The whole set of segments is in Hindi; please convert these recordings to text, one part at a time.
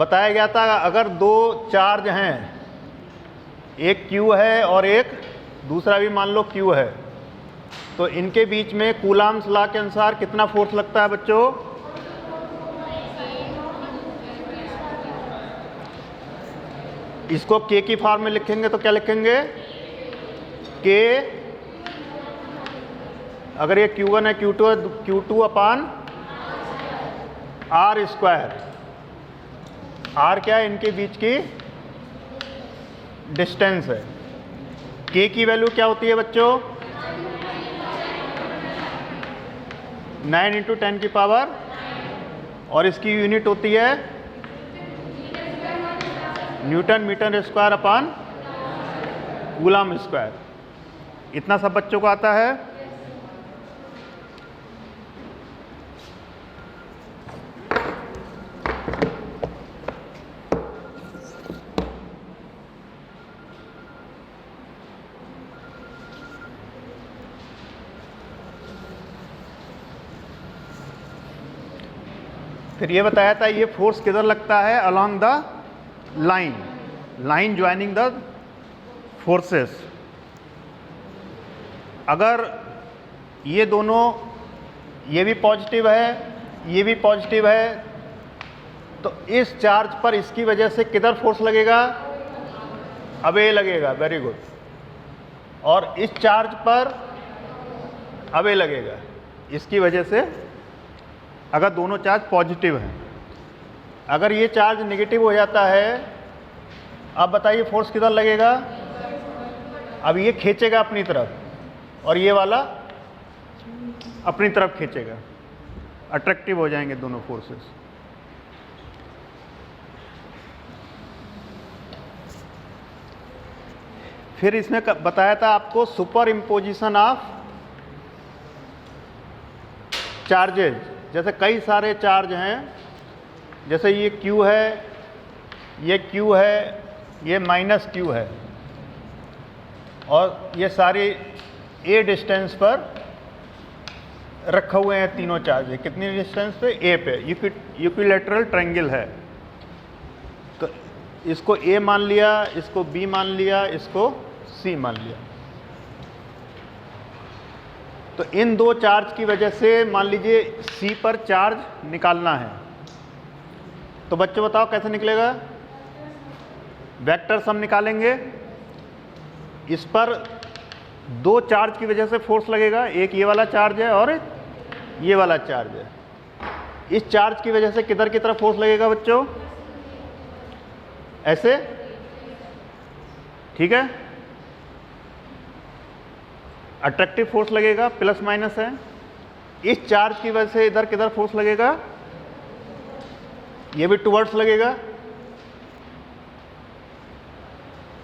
बताया गया था अगर दो चार्ज हैं, एक Q है और एक दूसरा भी मान लो Q है, तो इनके बीच में कूलाम्स लॉ के अनुसार कितना फोर्स लगता है बच्चों? इसको K की फॉर्म में लिखेंगे तो क्या लिखेंगे? K, अगर ये Q1 है, Q2 है, Q2 अपान R स्क्वायर। R क्या है? इनके बीच की डिस्टेंस है। K की वैल्यू क्या होती है बच्चों? 9 × 10 की पावर, और इसकी यूनिट होती है newton metre square upon coulomb square. इतना सब बच्चों को आता है। फिर ये बताया था ये फोर्स किधर लगता है? Along the line joining the forces. अगर ये दोनों, ये भी पॉजिटिव है, ये भी पॉजिटिव है, तो इस चार्ज पर इसकी वजह से किधर फोर्स लगेगा? अवे लगेगा। Very good. और इस चार्ज पर अवे लगेगा, इसकी वजह से, अगर दोनों चार्ज पॉजिटिव हैं। अगर ये चार्ज नेगेटिव हो जाता है, अब बताइए फोर्स किधर लगेगा? अब ये खींचेगा अपनी तरफ, और ये वाला अपनी तरफ खींचेगा। अट्रैक्टिव हो जाएंगे दोनों फोर्सेस। फिर इसने बताया था आपको सुपर इम्पोजिशन ऑफ चार्जेज। जैसे कई सारे चार्ज हैं, जैसे ये Q है, ये Q है, ये -Q है, और ये सारे A डिस्टेंस पर रखे हुए हैं तीनों चार्ज। कितनी डिस्टेंस पे? A पे। इक्विलैटरल ट्रायंगल है, तो इसको A मान लिया, इसको B मान लिया, इसको C मान लिया। तो इन दो चार्ज की वजह से मान लीजिए C पर चार्ज निकालना है, तो बच्चों बताओ कैसे निकलेगा? वेक्टर सम निकालेंगे। इस पर दो चार्ज की वजह से फोर्स लगेगा, एक ये वाला चार्ज है और ये वाला चार्ज है। इस चार्ज की वजह से किधर की तरफ फोर्स लगेगा बच्चों? ऐसे, ठीक है। अट्रैक्टिव फोर्स लगेगा, प्लस माइनस है। इस चार्ज की वजह से इधर किधर फोर्स लगेगा? ये भी टुवर्ड्स लगेगा।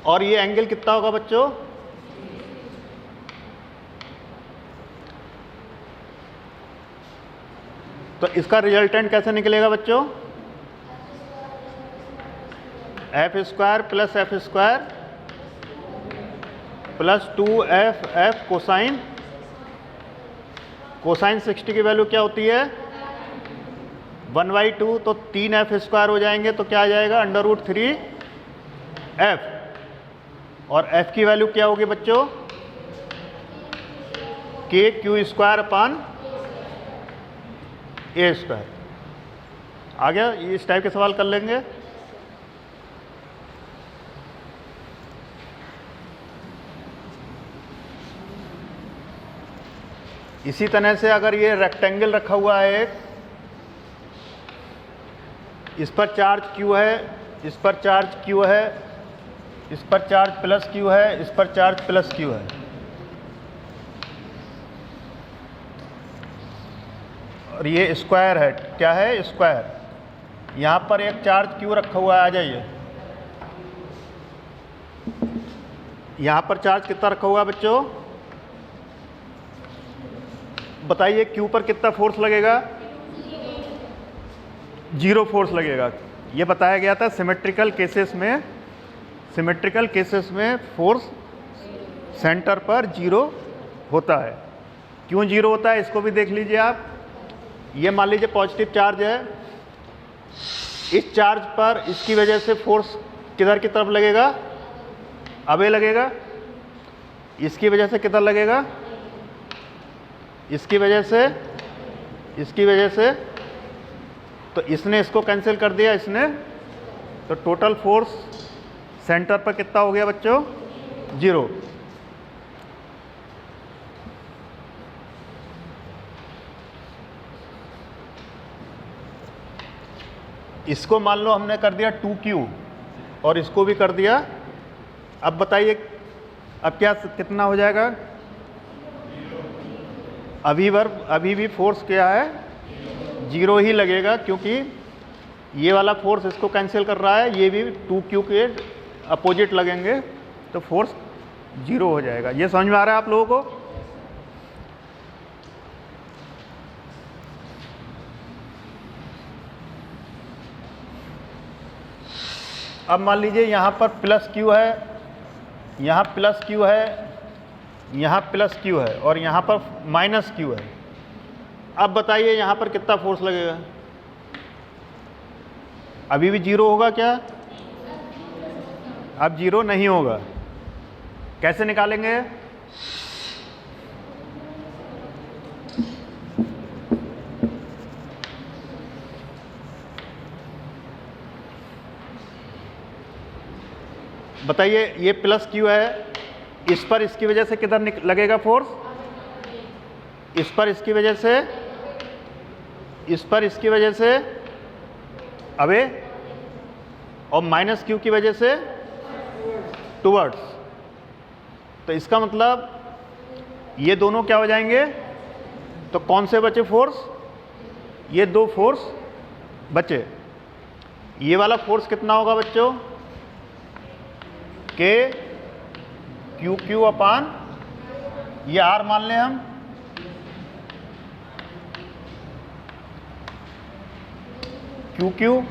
और ये एंगल कितना होगा बच्चों? तो इसका रिजल्टेंट कैसे निकलेगा बच्चों? F² plus F² plus 2FF cosine. Cosine 60 की वैल्यू क्या होती है? 1/2, तो 3F² हो जाएंगे, तो क्या आ जाएगा? √3F। और F की वैल्यू क्या होगी बच्चों? KQ² अपान A²। आ गया? इस टाइप के सवाल कर लेंगे। इसी तरह से अगर ये रेक्टेंगल रखा हुआ है एक, इस पर चार्ज Q है, इस पर चार्ज Q है, इस पर चार्ज प्लस Q है, इस पर चार्ज प्लस Q है, और ये स्क्वायर है। क्या है? स्क्वायर। यहाँ पर एक चार्ज Q रखा हुआ है, आ जाइए। यहाँ पर चार्ज कितना रखा हुआ है बच्चों? बताइए Q पर कितना फोर्स लगेगा? 0 फोर्स लगेगा। ये बताया गया था सिमेट्रिकल केसेस में। सिमेट्रिकल केसेस में फोर्स सेंटर पर 0 होता है। क्यों 0 होता है इसको भी देख लीजिए आप। ये मान लीजिए पॉजिटिव चार्ज है, इस चार्ज पर इसकी वजह से फोर्स किधर की तरफ लगेगा? अबे लगेगा। इसकी वजह से किधर लगेगा? इसकी वजह से तो इसने इसको कैंसिल कर दिया इसने, तो टोटल फोर्स सेंटर पर कितना हो गया बच्चों? 0। इसको मान लो हमने कर दिया 2Q और इसको भी कर दिया। अब बताइए अब क्या कितना हो जाएगा? अभी भी फोर्स क्या है? 0 ही लगेगा, क्योंकि ये वाला फोर्स इसको कैंसिल कर रहा है, ये भी 2Q के अपोजिट लगेंगे, तो फोर्स 0 हो जाएगा। ये समझ में आ रहा है आप लोगों को? अब मान लीजिए यहाँ पर प्लस Q है, यहाँ प्लस Q है, यहाँ प्लस Q है और यहाँ पर माइनस Q है। अब बताइए यहाँ पर कितना फोर्स लगेगा? अभी भी 0 होगा क्या? अब 0 नहीं होगा। कैसे निकालेंगे? बताइए, ये प्लस Q है, इस पर इसकी वजह से किधर लगेगा फोर्स? इस पर इसकी वजह से, इस पर इसकी वजह से अबे, और माइनस Q की वजह से टुवर्ड्स। तो इसका मतलब ये दोनों क्या हो जाएंगे? तो कौन से बचे फोर्स? ये 2 फोर्स बचे। ये वाला फोर्स कितना होगा बच्चों? के QQ अपान ये R मान लें हम, QQ,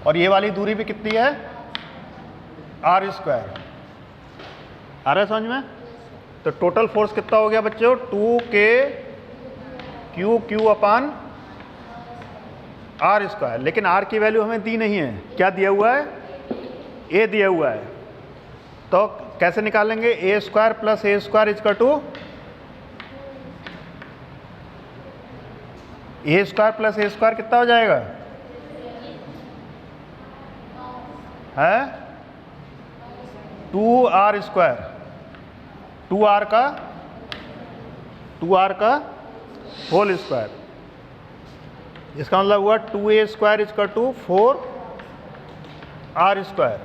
और ये वाली दूरी भी कितनी है? R²। आ रहा है समझ में? तो टोटल फोर्स कितना हो गया बच्चों? 2K QQ अपान R²। लेकिन R की वैल्यू हमें दी नहीं है। क्या दिया हुआ है? A दिया हुआ है। तो कैसे निकालेंगे? A² plus A² equal to A² plus A² कितना हो जाएगा? है 2R², 2R का होल स्क्वायर। इसका मतलब हुआ 2A² इक्वल टू 4R²।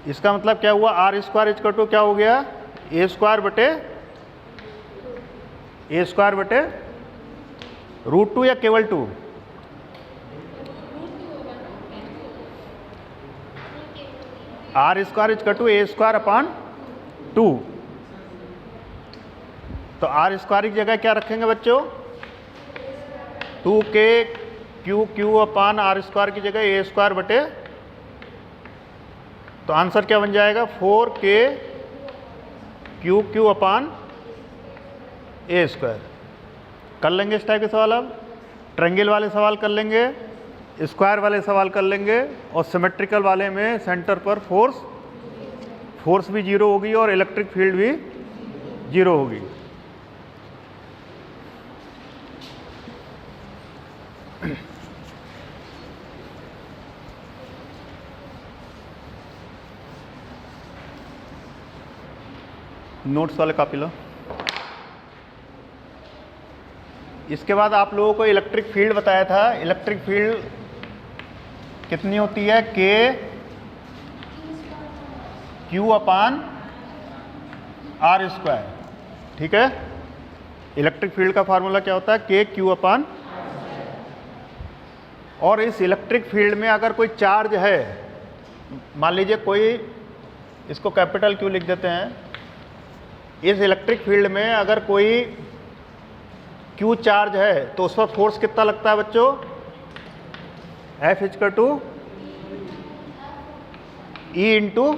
इसका मतलब क्या हुआ? R² इक्वल टू क्या हो गया? A² बटे √2 या केवल 2? R² इक्वल टू A² अपान 2। तो R² की जगह क्या रखेंगे बच्चों? 2K QQ अपान R² की जगह A² बटे, तो आंसर क्या बन जाएगा? 4K QQ अपान A²। कर लेंगे इस टाइप के सवाल। अब ट्रायंगल वाले सवाल कर लेंगे, स्क्वायर वाले सवाल कर लेंगे, और सिमेट्रिकल वाले में सेंटर पर फोर्स भी 0 होगी और इलेक्ट्रिक फील्ड भी 0 होगी। नोट्स वाले कॉपी लो। इसके बाद आप लोगों को इलेक्ट्रिक फील्ड बताया था। इलेक्ट्रिक फील्ड कितनी होती है? K Q अपान R²। ठीक है, इलेक्ट्रिक फील्ड का फार्मूला क्या होता है? K Q अपान। और इस इलेक्ट्रिक फील्ड में अगर कोई चार्ज है, मान लीजिए कोई, इसको कैपिटल Q लिख देते हैं। इस इलेक्ट्रिक फील्ड में अगर कोई Q चार्ज है तो उस पर फोर्स कितना लगता है बच्चों? F equal to E into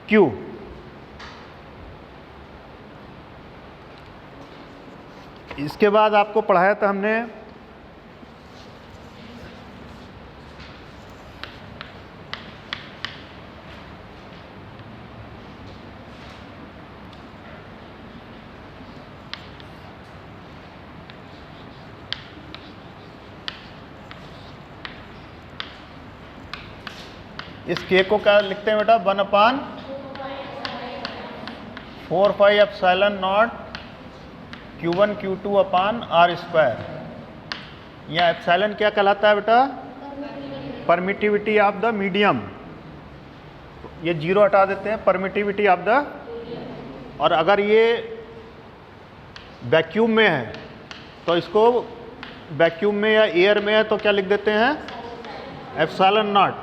Q। इसके बाद आपको पढ़ाया था हमने इस के को क्या लिखते हैं बेटा, 1/4 epsilon not Q1 Q2 upon R square. यहाँ एप्सिलॉन क्या कहलाता है बेटा, परमिटिविटी ऑफ द मीडियम। ये जीरो हटा देते हैं, परमिटिविटी ऑफ द, और अगर ये वैक्यूम में है तो इसको वैक्यूम में या एयर में है तो क्या लिख देते हैं, एप्सिलॉन नॉट।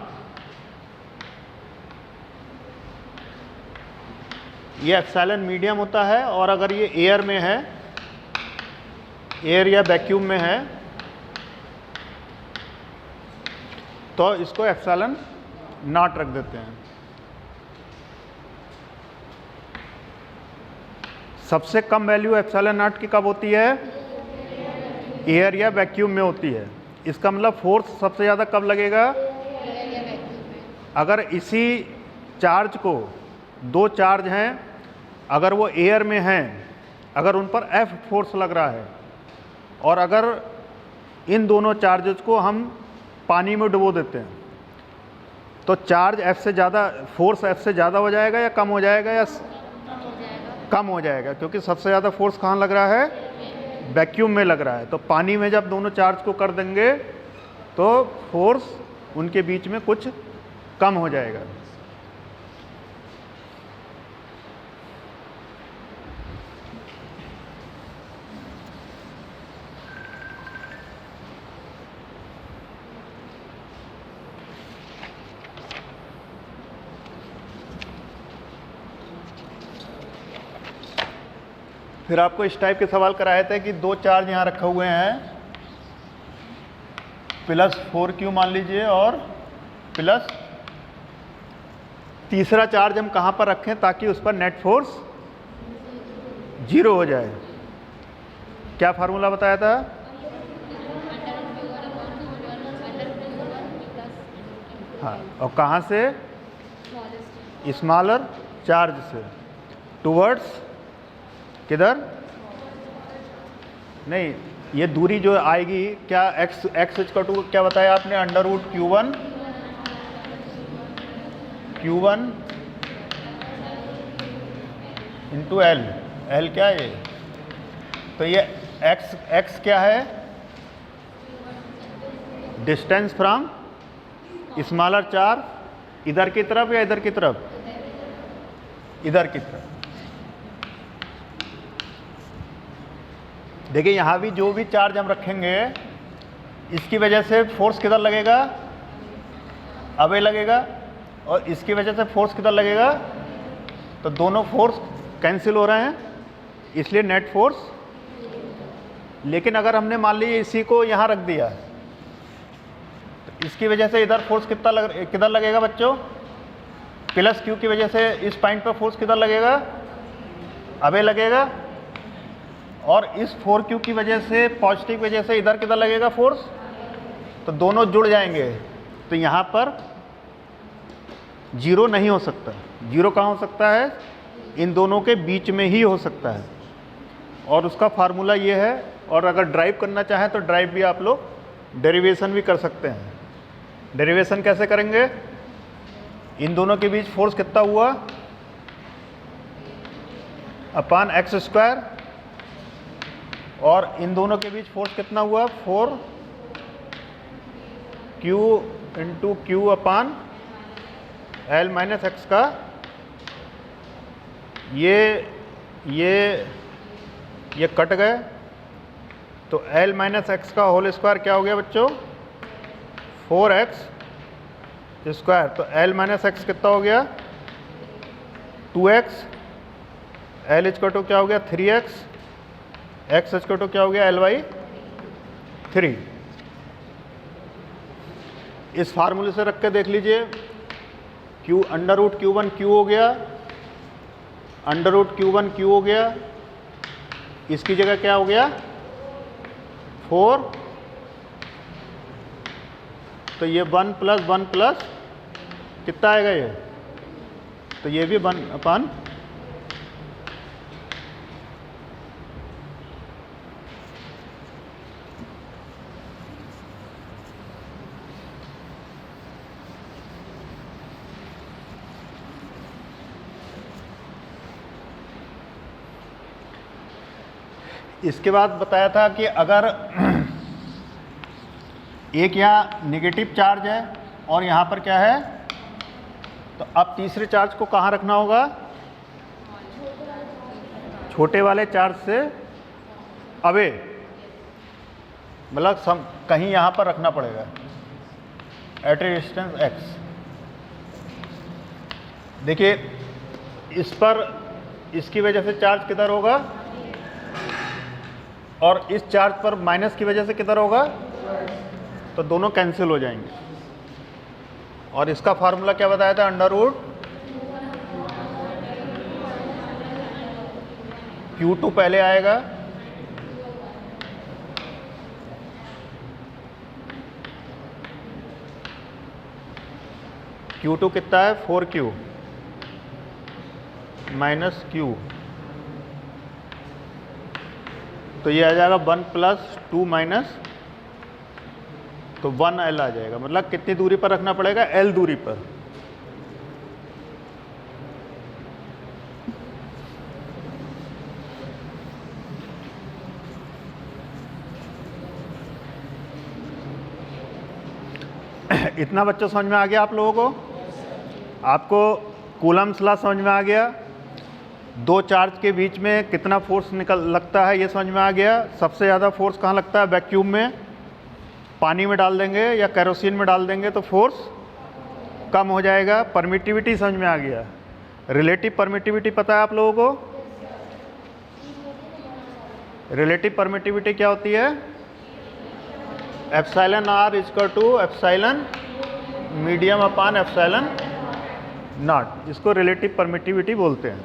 ये एप्सिलॉन मीडियम होता है, और अगर ये एयर में है, एयर या वैक्यूम में है, तो इसको एप्सिलॉन नॉट रख देते हैं। सबसे कम वैल्यू एप्सिलॉन नॉट की कब होती है, एयर या वैक्यूम में होती है। इसका मतलब फोर्स सबसे ज़्यादा कब लगेगा, अगर इसी चार्ज को, दो चार्ज हैं, अगर वो एयर में हैं, अगर उन पर F फोर्स लग रहा है, और अगर इन दोनों चार्जेस को हम पानी में डुबो देते हैं तो चार्ज F से ज़्यादा, फोर्स F से ज़्यादा हो जाएगा या कम हो जाएगा, या कम हो जाएगा, क्योंकि सबसे ज़्यादा फोर्स कहाँ लग रहा है, वैक्यूम में लग रहा है। तो पानी में जब दोनों चार्ज को कर देंगे तो फोर्स उनके बीच में कुछ कम हो जाएगा। फिर आपको इस टाइप के सवाल कराए थे कि दो चार्ज यहाँ रखे हुए हैं, +4Q मान लीजिए और प्लस तीसरा चार्ज हम कहाँ पर रखें ताकि उस पर नेट फोर्स 0 हो जाए। क्या फार्मूला बताया था, हाँ, और कहाँ से, स्मॉलर चार्ज से टुवर्ड्स, किधर, नहीं, ये दूरी जो आएगी, क्या x का टू क्या बताया आपने, √Q1 इंटू L, L क्या है ये, तो ये x क्या है, डिस्टेंस फ्रॉम स्मॉलर चार्ज इधर की तरफ या इधर की तरफ, इधर की तरफ। देखिए यहाँ भी जो भी चार्ज हम रखेंगे इसकी वजह से फोर्स किधर लगेगा, अवे लगेगा, और इसकी वजह से फोर्स किधर लगेगा, तो दोनों फोर्स कैंसिल हो रहे हैं, इसलिए नेट फोर्स। लेकिन अगर हमने मान लीजिए इसी को यहाँ रख दिया तो इसकी वजह से इधर फोर्स किधर लगेगा बच्चों, +Q की वजह से इस पॉइंट पर फोर्स किधर लगेगा, अवे लगेगा, और इस 4Q की वजह से, पॉजिटिव वजह से इधर किधर लगेगा फोर्स, तो दोनों जुड़ जाएंगे। तो यहाँ पर 0 नहीं हो सकता। 0 कहाँ हो सकता है, इन दोनों के बीच में ही हो सकता है, और उसका फार्मूला ये है। और अगर ड्राइव करना चाहें तो ड्राइव भी आप लोग डेरिवेशन भी कर सकते हैं। डेरिवेशन कैसे करेंगे, इन दोनों के बीच फोर्स कितना हुआ, अपान x², और इन दोनों के बीच फोर्स कितना हुआ, 4Q इंटू Q अपान L माइनस एक्स का, ये कट गए, तो L माइनस एक्स का होल स्क्वायर क्या हो गया बच्चों, 4x स्क्वायर। तो L माइनस एक्स कितना हो गया, 2x, L इज टू क्या हो गया, 3x, x इज टू क्या हो गया, L/3। इस फार्मूले से रख के देख लीजिए, Q √Q1 Q हो गया, √Q1 Q हो गया, इसकी जगह क्या हो गया, 4, तो ये 1 + 1 + कितना आएगा ये, तो ये भी 1/। इसके बाद बताया था कि अगर एक यहाँ नेगेटिव चार्ज है और यहाँ पर क्या है, तो अब तीसरे चार्ज को कहाँ रखना होगा, छोटे वाले चार्ज से अवे, मतलब कहीं यहाँ पर रखना पड़ेगा एट ए डिस्टेंस x। देखिए इस पर इसकी वजह से चार्ज किधर होगा और इस चार्ज पर माइनस की वजह से किधर होगा, तो दोनों कैंसिल हो जाएंगे। और इसका फार्मूला क्या बताया था, √Q2 पहले आएगा, Q2 कितना है 4Q - Q, तो ये आ जाएगा 1 + 2 तो 1L आ जाएगा। मतलब कितनी दूरी पर रखना पड़ेगा, L दूरी पर। इतना बच्चों समझ में आ गया आप लोगों को? आपको कूलम्स लॉ समझ में आ गया, दो चार्ज के बीच में कितना फोर्स लगता है ये समझ में आ गया। सबसे ज़्यादा फोर्स कहाँ लगता है, वैक्यूम में। पानी में डाल देंगे या केरोसिन में डाल देंगे तो फोर्स कम हो जाएगा। परमिटिविटी समझ में आ गया। रिलेटिव परमिटिविटी पता है आप लोगों को? रिलेटिव परमिटिविटी क्या होती है, epsilon r = epsilon medium upon epsilon not, इसको रिलेटिव परमिटिविटी बोलते हैं।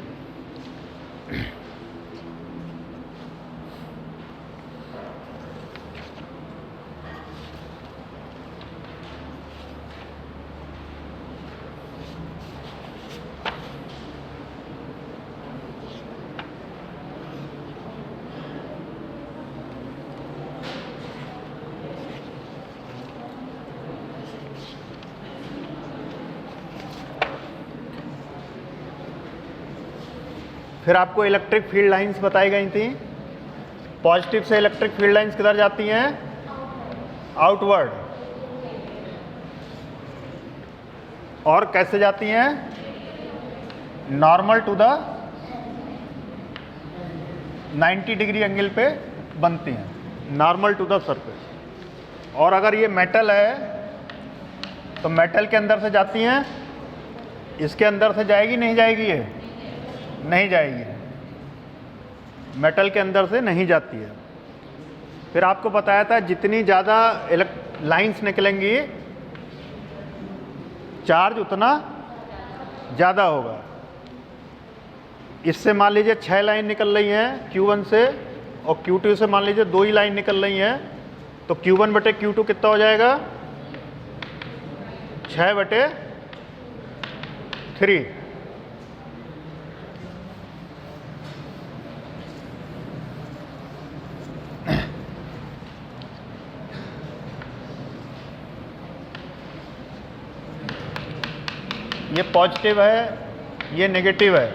फिर आपको इलेक्ट्रिक फील्ड लाइंस बताई गई थी। पॉजिटिव से इलेक्ट्रिक फील्ड लाइंस किधर जाती हैं, आउटवर्ड। और कैसे जाती हैं, normal to the 90 degree angle पे बनती हैं, नॉर्मल टू द सरफेस। और अगर ये मेटल है तो मेटल के अंदर से जाती हैं, इसके अंदर से जाएगी नहीं जाएगी, ये नहीं जाएगी, मेटल के अंदर से नहीं जाती है। फिर आपको बताया था जितनी ज़्यादा लाइंस निकलेंगी चार्ज उतना ज़्यादा होगा। इससे मान लीजिए 6 लाइन निकल रही हैं Q1 से, और Q2 से मान लीजिए 2 ही लाइन निकल रही हैं, तो Q1/Q2 कितना हो जाएगा, 6/3। ये पॉजिटिव है, ये नेगेटिव है।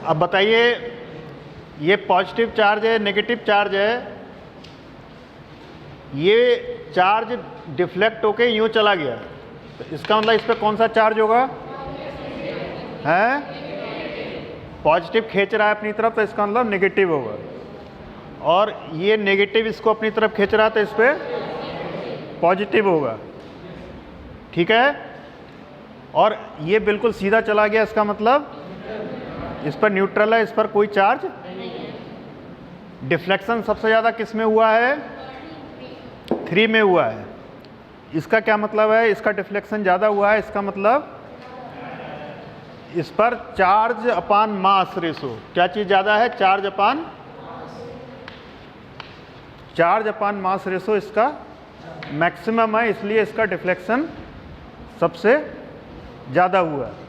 अब बताइए, ये पॉजिटिव चार्ज है, नेगेटिव चार्ज है, ये चार्ज डिफ्लेक्ट होके यूं चला गया, तो इसका मतलब इस पर कौन सा चार्ज होगा, है पॉजिटिव खींच रहा है अपनी तरफ, तो इसका मतलब नेगेटिव होगा। और ये नेगेटिव इसको अपनी तरफ खींच रहा है, तो इस पर पॉजिटिव होगा। ठीक है। और ये बिल्कुल सीधा चला गया, इसका मतलब इस पर न्यूट्रल है, इस पर कोई चार्ज डिफ्लेक्शन सबसे ज़्यादा किस में हुआ है? 3 में हुआ है। इसका क्या मतलब है? इसका डिफ्लेक्शन ज़्यादा हुआ है, इसका मतलब इस पर चार्ज अपान मास रेशो, क्या चीज़ ज़्यादा है? चार्ज अपान मास रेशो इसका मैक्सिमम है, इसलिए इसका डिफ्लेक्शन सबसे ज़्यादा हुआ है।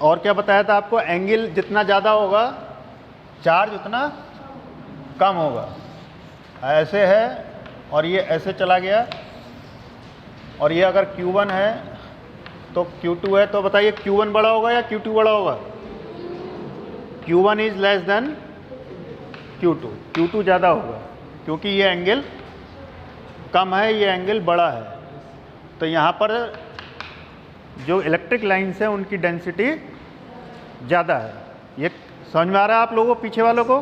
और क्या बताया था आपको? एंगल जितना ज़्यादा होगा चार्ज उतना कम होगा। ऐसे है और ये ऐसे चला गया, और ये अगर Q1 है तो Q2 है, तो बताइए Q1 बड़ा होगा या Q2 बड़ा होगा? Q1 is less then Q2, Q2 ज़्यादा होगा क्योंकि ये एंगल कम है, ये एंगल बड़ा है। तो यहाँ पर जो इलेक्ट्रिक लाइन्स हैं उनकी डेंसिटी ज़्यादा है। ये समझ में आ रहा है आप लोगों को, पीछे वालों को?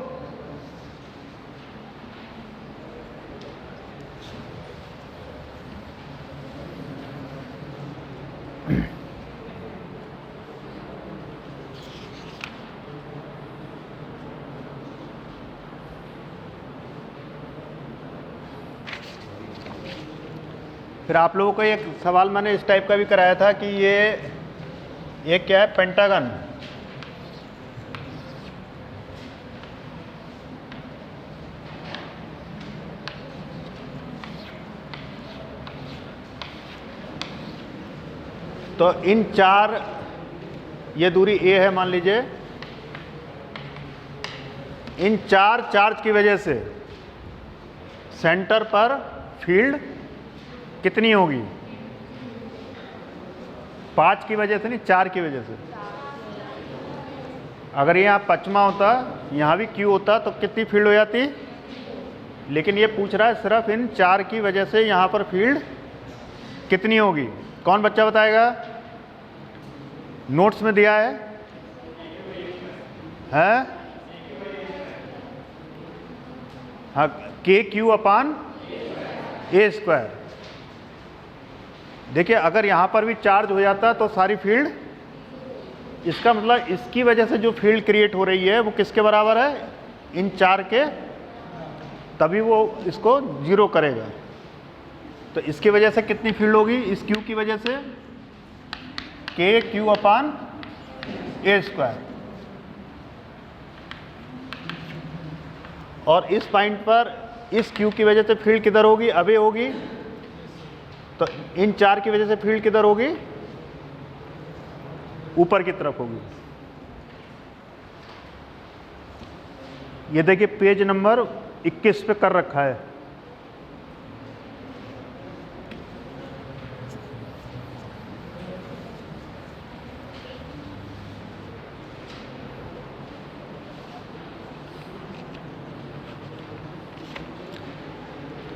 फिर आप लोगों को एक सवाल मैंने इस टाइप का भी कराया था कि ये क्या है? पेंटागन। तो इन चार, ये दूरी A है मान लीजिए, इन चार चार्ज की वजह से सेंटर पर फील्ड कितनी होगी? 5 की वजह से नहीं, 4 की वजह से। अगर यहाँ 5वां होता, यहाँ भी Q होता, तो कितनी फील्ड हो जाती? लेकिन ये पूछ रहा है सिर्फ इन 4 की वजह से यहाँ पर फील्ड कितनी होगी। कौन बच्चा बताएगा? नोट्स में दिया है? हाँ, KQ अपान A²। देखिए अगर यहाँ पर भी चार्ज हो जाता तो सारी फील्ड, इसका मतलब इसकी वजह से जो फील्ड क्रिएट हो रही है वो किसके बराबर है? इन 4 के, तभी वो इसको 0 करेगा। तो इसकी वजह से कितनी फील्ड होगी? इस Q की वजह से KQ अपान A²। और इस पॉइंट पर इस Q की वजह से फील्ड किधर होगी? अबे होगी। तो इन 4 की वजह से फील्ड किधर होगी? ऊपर की तरफ होगी। ये देखिए पेज नंबर 21 पे कर रखा है।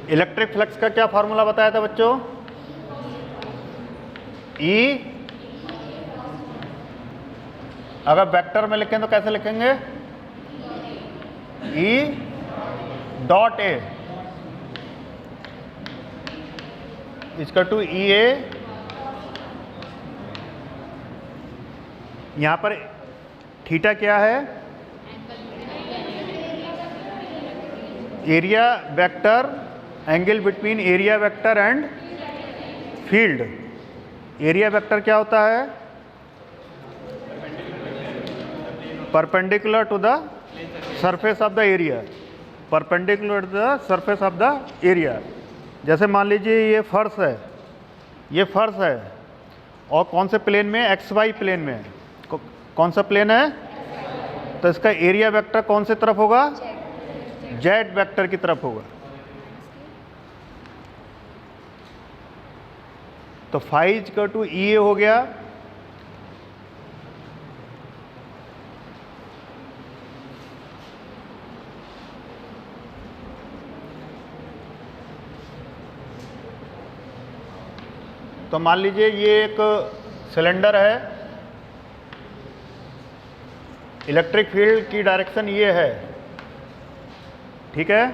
इलेक्ट्रिक फ्लक्स का क्या फॉर्मूला बताया था बच्चों? E, अगर वेक्टर में लिखें तो कैसे लिखेंगे? E डॉट A इसका टू EA। यहां पर थीटा क्या है? Area vector, angle between area vector and field. Area vector क्या होता है? Perpendicular to the surface of the area, perpendicular to the surface of the area. जैसे मान लीजिए ये फर्श है, ये फर्श है, और कौन से प्लेन में? XY प्लेन में। कौन सा प्लेन है? तो इसका एरिया वेक्टर कौन से तरफ होगा? Z वेक्टर की तरफ होगा। तो फाई इक्वल टू EA हो गया। तो मान लीजिए ये एक सिलेंडर है, इलेक्ट्रिक फील्ड की डायरेक्शन ये है, ठीक है।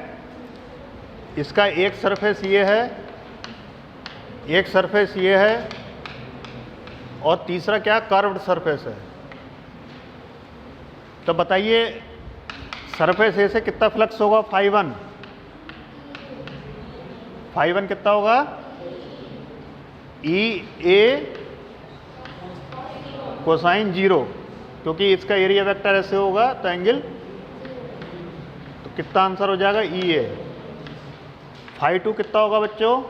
इसका एक सरफेस ये है, एक सरफेस ये है, और तीसरा क्या, कर्व्ड सरफेस है। तो बताइए सरफेस ए से कितना फ्लक्स होगा, φ1 कितना होगा, ई ए कोसाइन 0, क्योंकि इसका एरिया वेक्टर ऐसे होगा तो एंगल, तो कितना आंसर हो जाएगा, ई ए। φ2 कितना होगा बच्चों,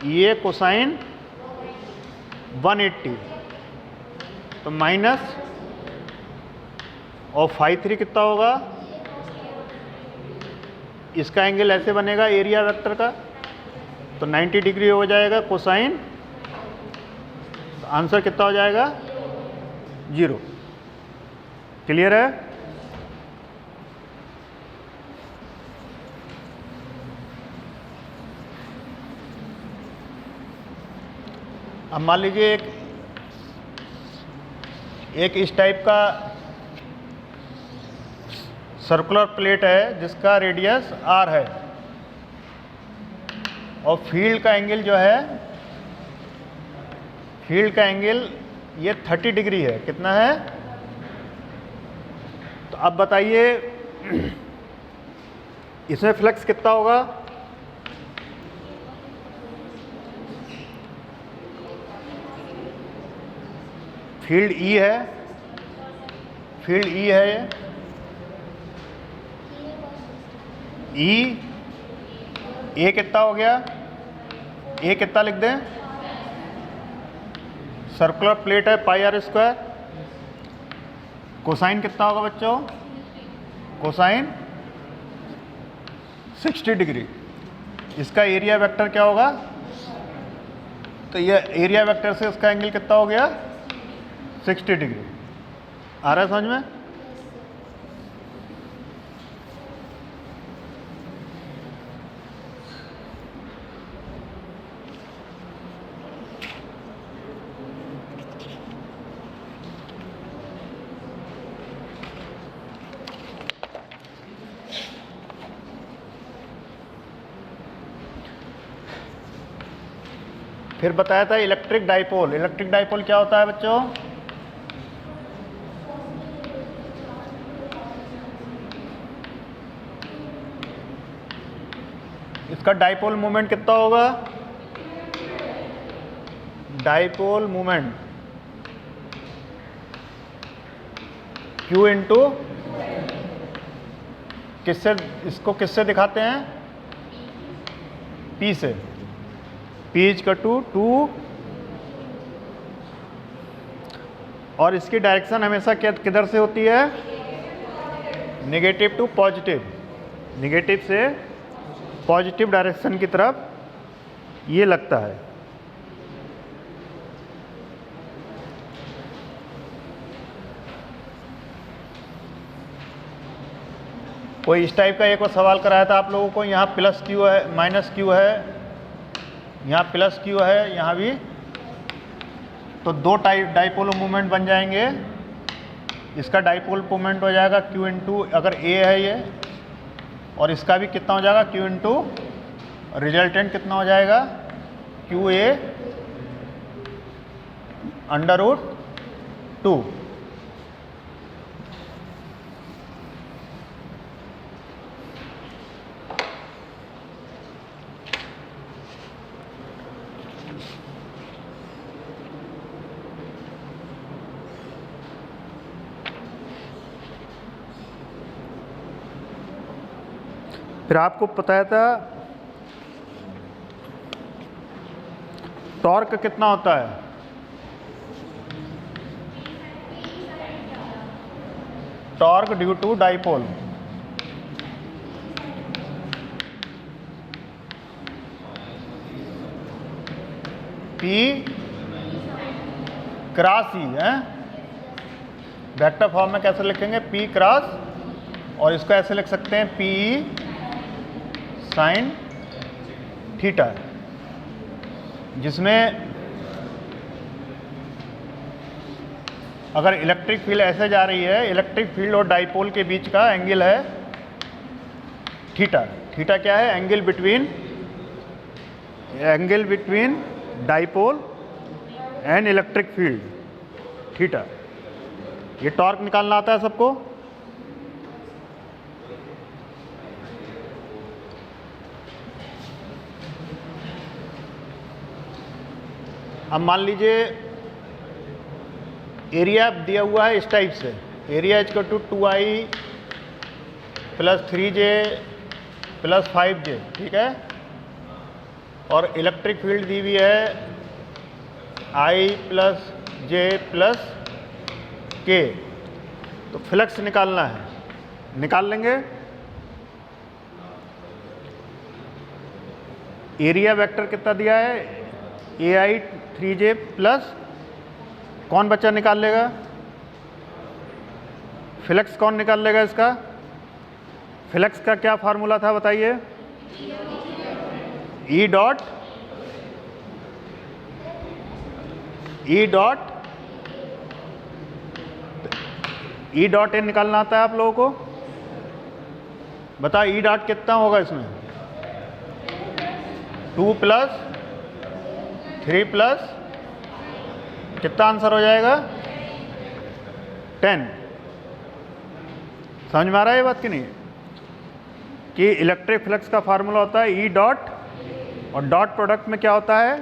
ई ए कोसाइन 180, तो माइनस, और φ3 कितना होगा, इसका एंगल ऐसे बनेगा एरिया वेक्टर का, तो 90 डिग्री हो जाएगा कोसाइन, तो आंसर कितना हो जाएगा, 0। क्लियर है। अब मान लीजिए एक इस टाइप का सर्कुलर प्लेट है जिसका रेडियस r है, और फील्ड का एंगल जो है, फील्ड का एंगल ये 30 डिग्री है, कितना है, तो अब बताइए इसमें फ्लक्स कितना होगा, फील्ड ई है, फील्ड ई है ये, ई ए कितना हो गया, ए कितना लिख दें, सर्कुलर प्लेट है πr², कोसाइन कितना होगा बच्चों, कोसाइन 60 डिग्री। इसका एरिया वेक्टर क्या होगा, तो ये एरिया वेक्टर से इसका एंगल कितना हो गया, 60 डिग्री। आ रहा है समझ में। फिर बताया था इलेक्ट्रिक डाइपोल। इलेक्ट्रिक डाइपोल क्या होता है बच्चों, इसका डाइपोल मोमेंट कितना होगा, डाइपोल मोमेंट Q इंटू किससे, इसको किससे दिखाते हैं, P से, P = 2, और इसकी डायरेक्शन हमेशा किधर से होती है, नेगेटिव टू पॉजिटिव, नेगेटिव से पॉजिटिव डायरेक्शन की तरफ ये लगता है। कोई इस टाइप का एक और सवाल कराया था आप लोगों को, यहाँ प्लस Q है, माइनस Q है, यहाँ प्लस Q है, यहाँ भी, तो दो टाइप डाइपोल मोमेंट बन जाएंगे। इसका डाइपोल मोमेंट हो जाएगा Q इंटू, अगर A है ये, और इसका भी कितना हो जाएगा, Q इंटू रिजल्टेंट कितना हो जाएगा, QA √2। फिर आपको बताया था टॉर्क कितना होता है, torque due to dipole, P cross E है, वेक्टर फॉर्म में कैसे लिखेंगे, P क्रॉस, और इसको ऐसे लिख सकते हैं PE साइन थीटा, जिसमें अगर इलेक्ट्रिक फील्ड ऐसे जा रही है, इलेक्ट्रिक फील्ड और डाइपोल के बीच का एंगल है थीटा। थीटा क्या है? Angle between dipole and electric field, theta. ये टॉर्क निकालना आता है सबको? अब मान लीजिए एरिया दिया हुआ है इस टाइप से, area equal to 2i plus 3j plus 5j, ठीक है। और इलेक्ट्रिक फील्ड दी हुई है i plus j plus k। तो फ्लक्स निकालना है, निकाल लेंगे। एरिया वेक्टर कितना दिया है? ai 3j प्लस, कौन बच्चा निकाल लेगा? फ्लक्स कौन निकाल लेगा इसका? फ्लक्स का क्या फार्मूला था बताइए? ई डॉट एन निकालना आता है आप लोगों को? बताओ ई डॉट कितना होगा इसमें? 2 प्लस 3 प्लस कितना आंसर हो जाएगा? 10। समझ में आ रहा है ये बात कि नहीं? कि इलेक्ट्रिक फ्लक्स का फार्मूला होता है ई डॉट, और डॉट प्रोडक्ट में क्या होता है?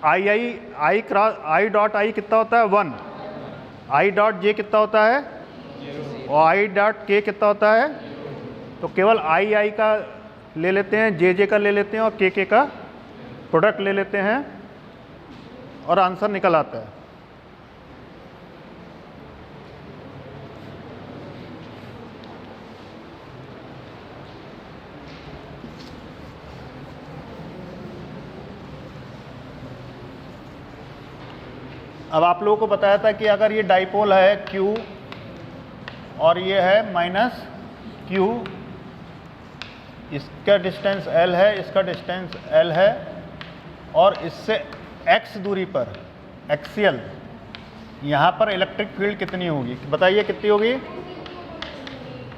आई डॉट आई कितना होता है? 1। आई डॉट जे कितना होता है? और आई डॉट के कितना होता है? तो केवल आई का ले लेते हैं, जे का ले लेते हैं, और के का प्रोडक्ट ले लेते हैं, और आंसर निकल आता है। अब आप लोगों को बताया था कि अगर ये डाइपोल है Q और ये है माइनस Q, इसका डिस्टेंस L है, इसका डिस्टेंस L है, और इससे x दूरी पर एक्सियल यहाँ पर इलेक्ट्रिक फील्ड कितनी होगी? बताइए कितनी होगी?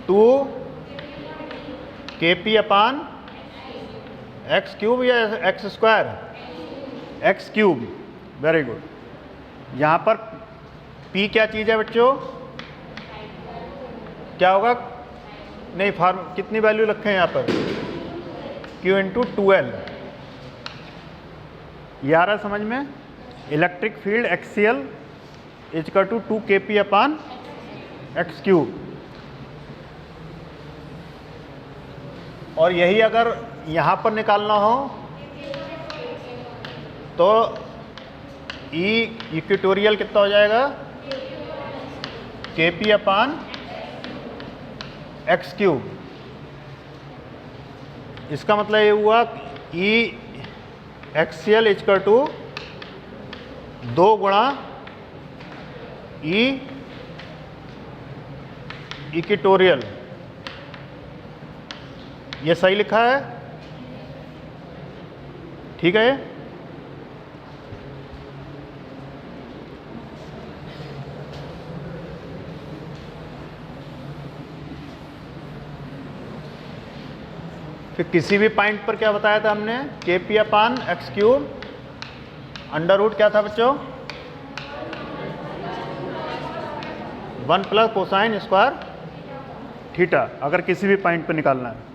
2 kp अपान एक्स क्यूब या x square? X cube. Very good. यहाँ पर P क्या चीज़ है बच्चों? क्या होगा? नहीं, कितनी वैल्यू रखें यहाँ पर? Q into 2L। ये आ रहा है समझ में? Electric field axial equal to 2 kp upon x cube. और यही अगर यहाँ पर निकालना हो तो E इक्वेटोरियल कितना हो जाएगा? kp upon x cube. इसका मतलब ये हुआ E एक्सियल इक्वल टू 2 गुणा E इक्वेटोरियल। ये सही लिखा है? ठीक है। फिर किसी भी पॉइंट पर क्या बताया था हमने? kp upon x cube under root क्या था बच्चों? 1 प्लस कोसाइन स्क्वायर थीटा, अगर किसी भी पॉइंट पर निकालना है।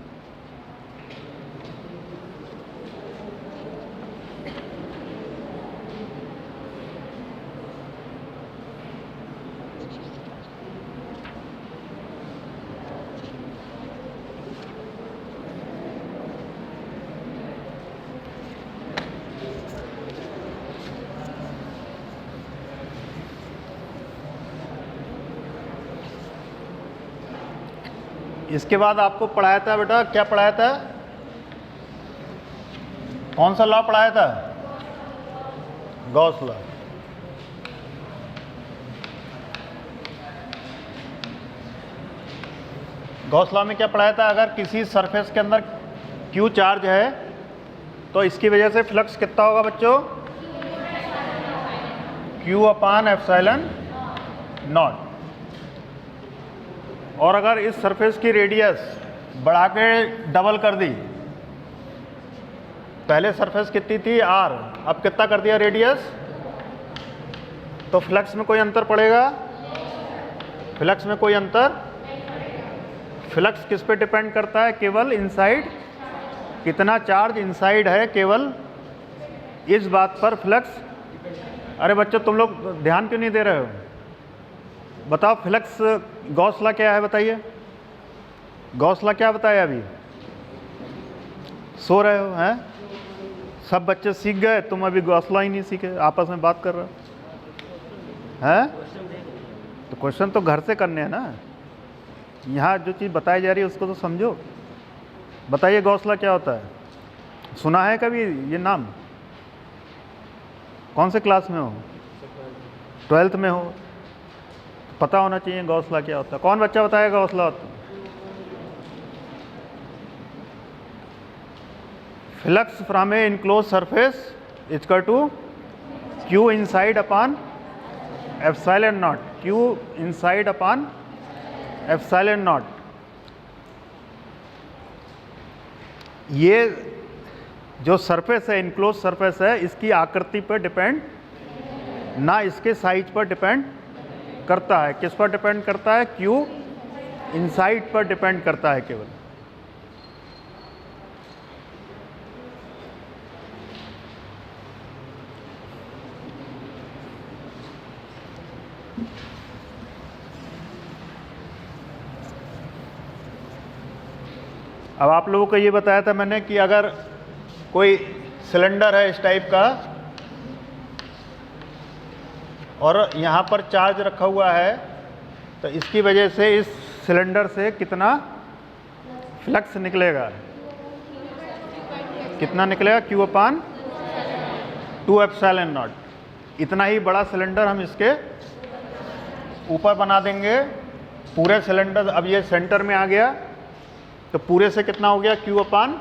इसके बाद आपको पढ़ाया था बेटा, क्या पढ़ाया था? कौन सा लॉ पढ़ाया था? Gauss law. गॉस लॉ में क्या पढ़ाया था? अगर किसी सरफेस के अंदर Q चार्ज है तो इसकी वजह से फ्लक्स कितना होगा बच्चों? Q upon epsilon not. और अगर इस सरफेस की रेडियस बढ़ा के डबल कर दी। पहले सरफेस कितनी थी r, अब कितना कर दिया रेडियस, तो फ्लक्स में कोई अंतर पड़ेगा? फ्लक्स में कोई अंतर, फ्लक्स किस पे डिपेंड करता है? केवल इनसाइड, कितना चार्ज इनसाइड है, केवल इस बात पर फ्लक्स। अरे बच्चों तुम लोग ध्यान क्यों नहीं दे रहे हो? बताओ फ्लक्स गॉस लॉ क्या है, बताइए। गॉस लॉ क्या बताया? अभी सो रहे हो हैं? सब बच्चे सीख गए, तुम अभी गॉस लॉ ही नहीं सीखे, आपस में बात कर रहे हो हैं? तो क्वेश्चन तो घर से करने हैं ना, यहाँ जो चीज़ बताई जा रही है उसको तो समझो। बताइए गॉस लॉ क्या होता है? सुना है कभी ये नाम? कौन से क्लास में हो? 12th में हो, पता होना चाहिए गॉस लॉ क्या होता है। कौन बच्चा बताएगा Gauss law? Flux from a enclose surface equal to q inside upon epsilon naught, q inside upon epsilon naught. ये जो सरफेस है, इनक्लोज सरफेस है, इसकी आकृति पर डिपेंड ना इसके साइज पर डिपेंड करता है। किस पर डिपेंड करता है? क्यू इनसाइड पर डिपेंड करता है केवल। अब आप लोगों को ये बताया था मैंने कि अगर कोई सिलेंडर है इस टाइप का और यहाँ पर चार्ज रखा हुआ है, तो इसकी वजह से इस सिलेंडर से कितना फ्लक्स निकलेगा? कितना निकलेगा? Q upon 2 epsilon not. इतना ही बड़ा सिलेंडर हम इसके ऊपर बना देंगे। पूरे सिलेंडर, अब ये सेंटर में आ गया तो पूरे से कितना हो गया? Q अपान,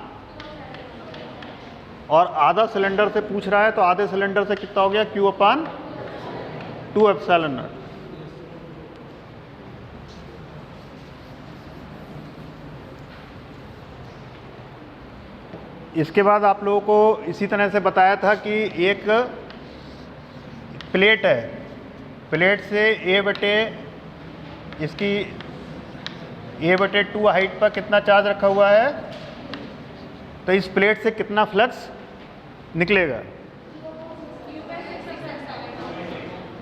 और आधा सिलेंडर से पूछ रहा है तो आधे सिलेंडर से कितना हो गया? Q upon 2 epsilon not. इसके बाद आप लोगों को इसी तरह से बताया था कि एक प्लेट है, प्लेट से इसकी a/2 हाइट पर कितना चार्ज रखा हुआ है, तो इस प्लेट से कितना फ्लक्स निकलेगा?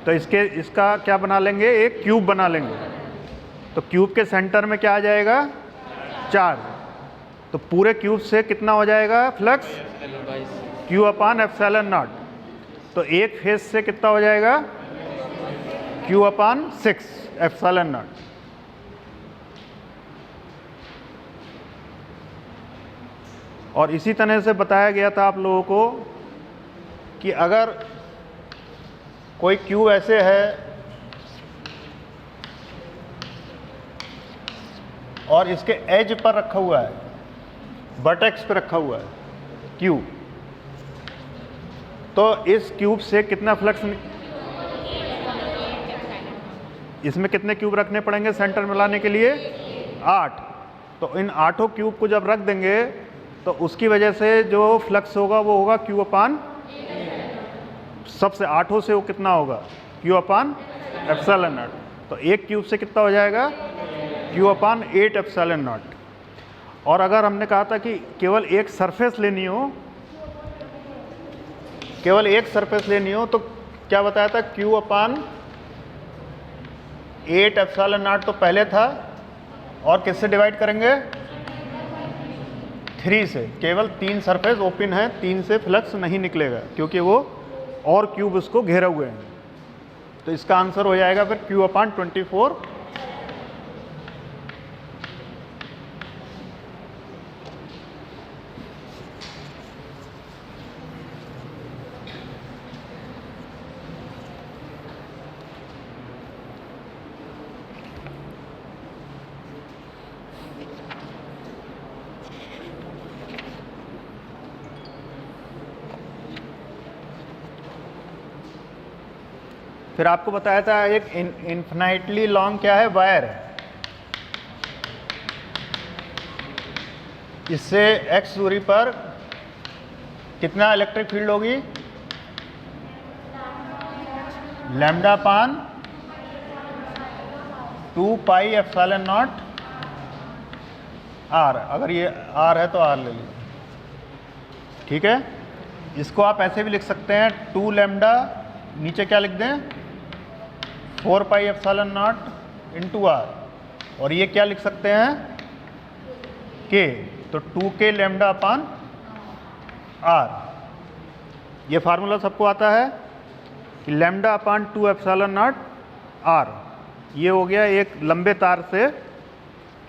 तो इसका क्या बना लेंगे? एक क्यूब बना लेंगे। तो क्यूब के सेंटर में क्या आ जाएगा? चार्ज। तो पूरे क्यूब से कितना हो जाएगा flux? Q upon epsilon not. तो एक फेस से कितना हो जाएगा? Q upon 6 epsilon not. और इसी तरह से बताया गया था आप लोगों को कि अगर कोई क्यूब ऐसे है और इसके एज पर रखा हुआ है, वर्टेक्स पर रखा हुआ है क्यूब, तो इस क्यूब से कितना फ्लक्स इसमें कितने क्यूब रखने पड़ेंगे सेंटर में लाने के लिए? 8। तो इन 8 क्यूब को जब रख देंगे तो उसकी वजह से जो फ्लक्स होगा वो होगा Q अपान, सबसे 8 से वो कितना होगा? Q upon epsilon not. तो एक क्यूब से कितना हो जाएगा? Q upon 8 epsilon not. और अगर हमने कहा था कि केवल एक सरफेस लेनी हो, केवल एक सरफेस लेनी हो, तो क्या बताया था? Q अपान 8 एप्सिलॉन नॉट तो पहले था, और किससे डिवाइड करेंगे? 3 से। केवल 3 सरफेस ओपन है, 3 से फ्लक्स नहीं निकलेगा क्योंकि वो और क्यूब उसको घेरे हुए हैं। तो इसका आंसर हो जाएगा फिर Q अपान 24। फिर आपको बताया था एक इन्फिनाइटली लॉन्ग क्या है? वायर है। इससे x दूरी पर कितना इलेक्ट्रिक फील्ड होगी? Lambda upon 2 pi epsilon not r। अगर ये r है तो r ले लीजिए, ठीक है। इसको आप ऐसे भी लिख सकते हैं 2 लैम्डा, नीचे क्या लिख दें 4 pi epsilon not into r, और ये क्या लिख सकते हैं k, तो 2k लैम्डा अपान r। ये फार्मूला सबको आता है कि lambda upon 2 epsilon not r। ये हो गया एक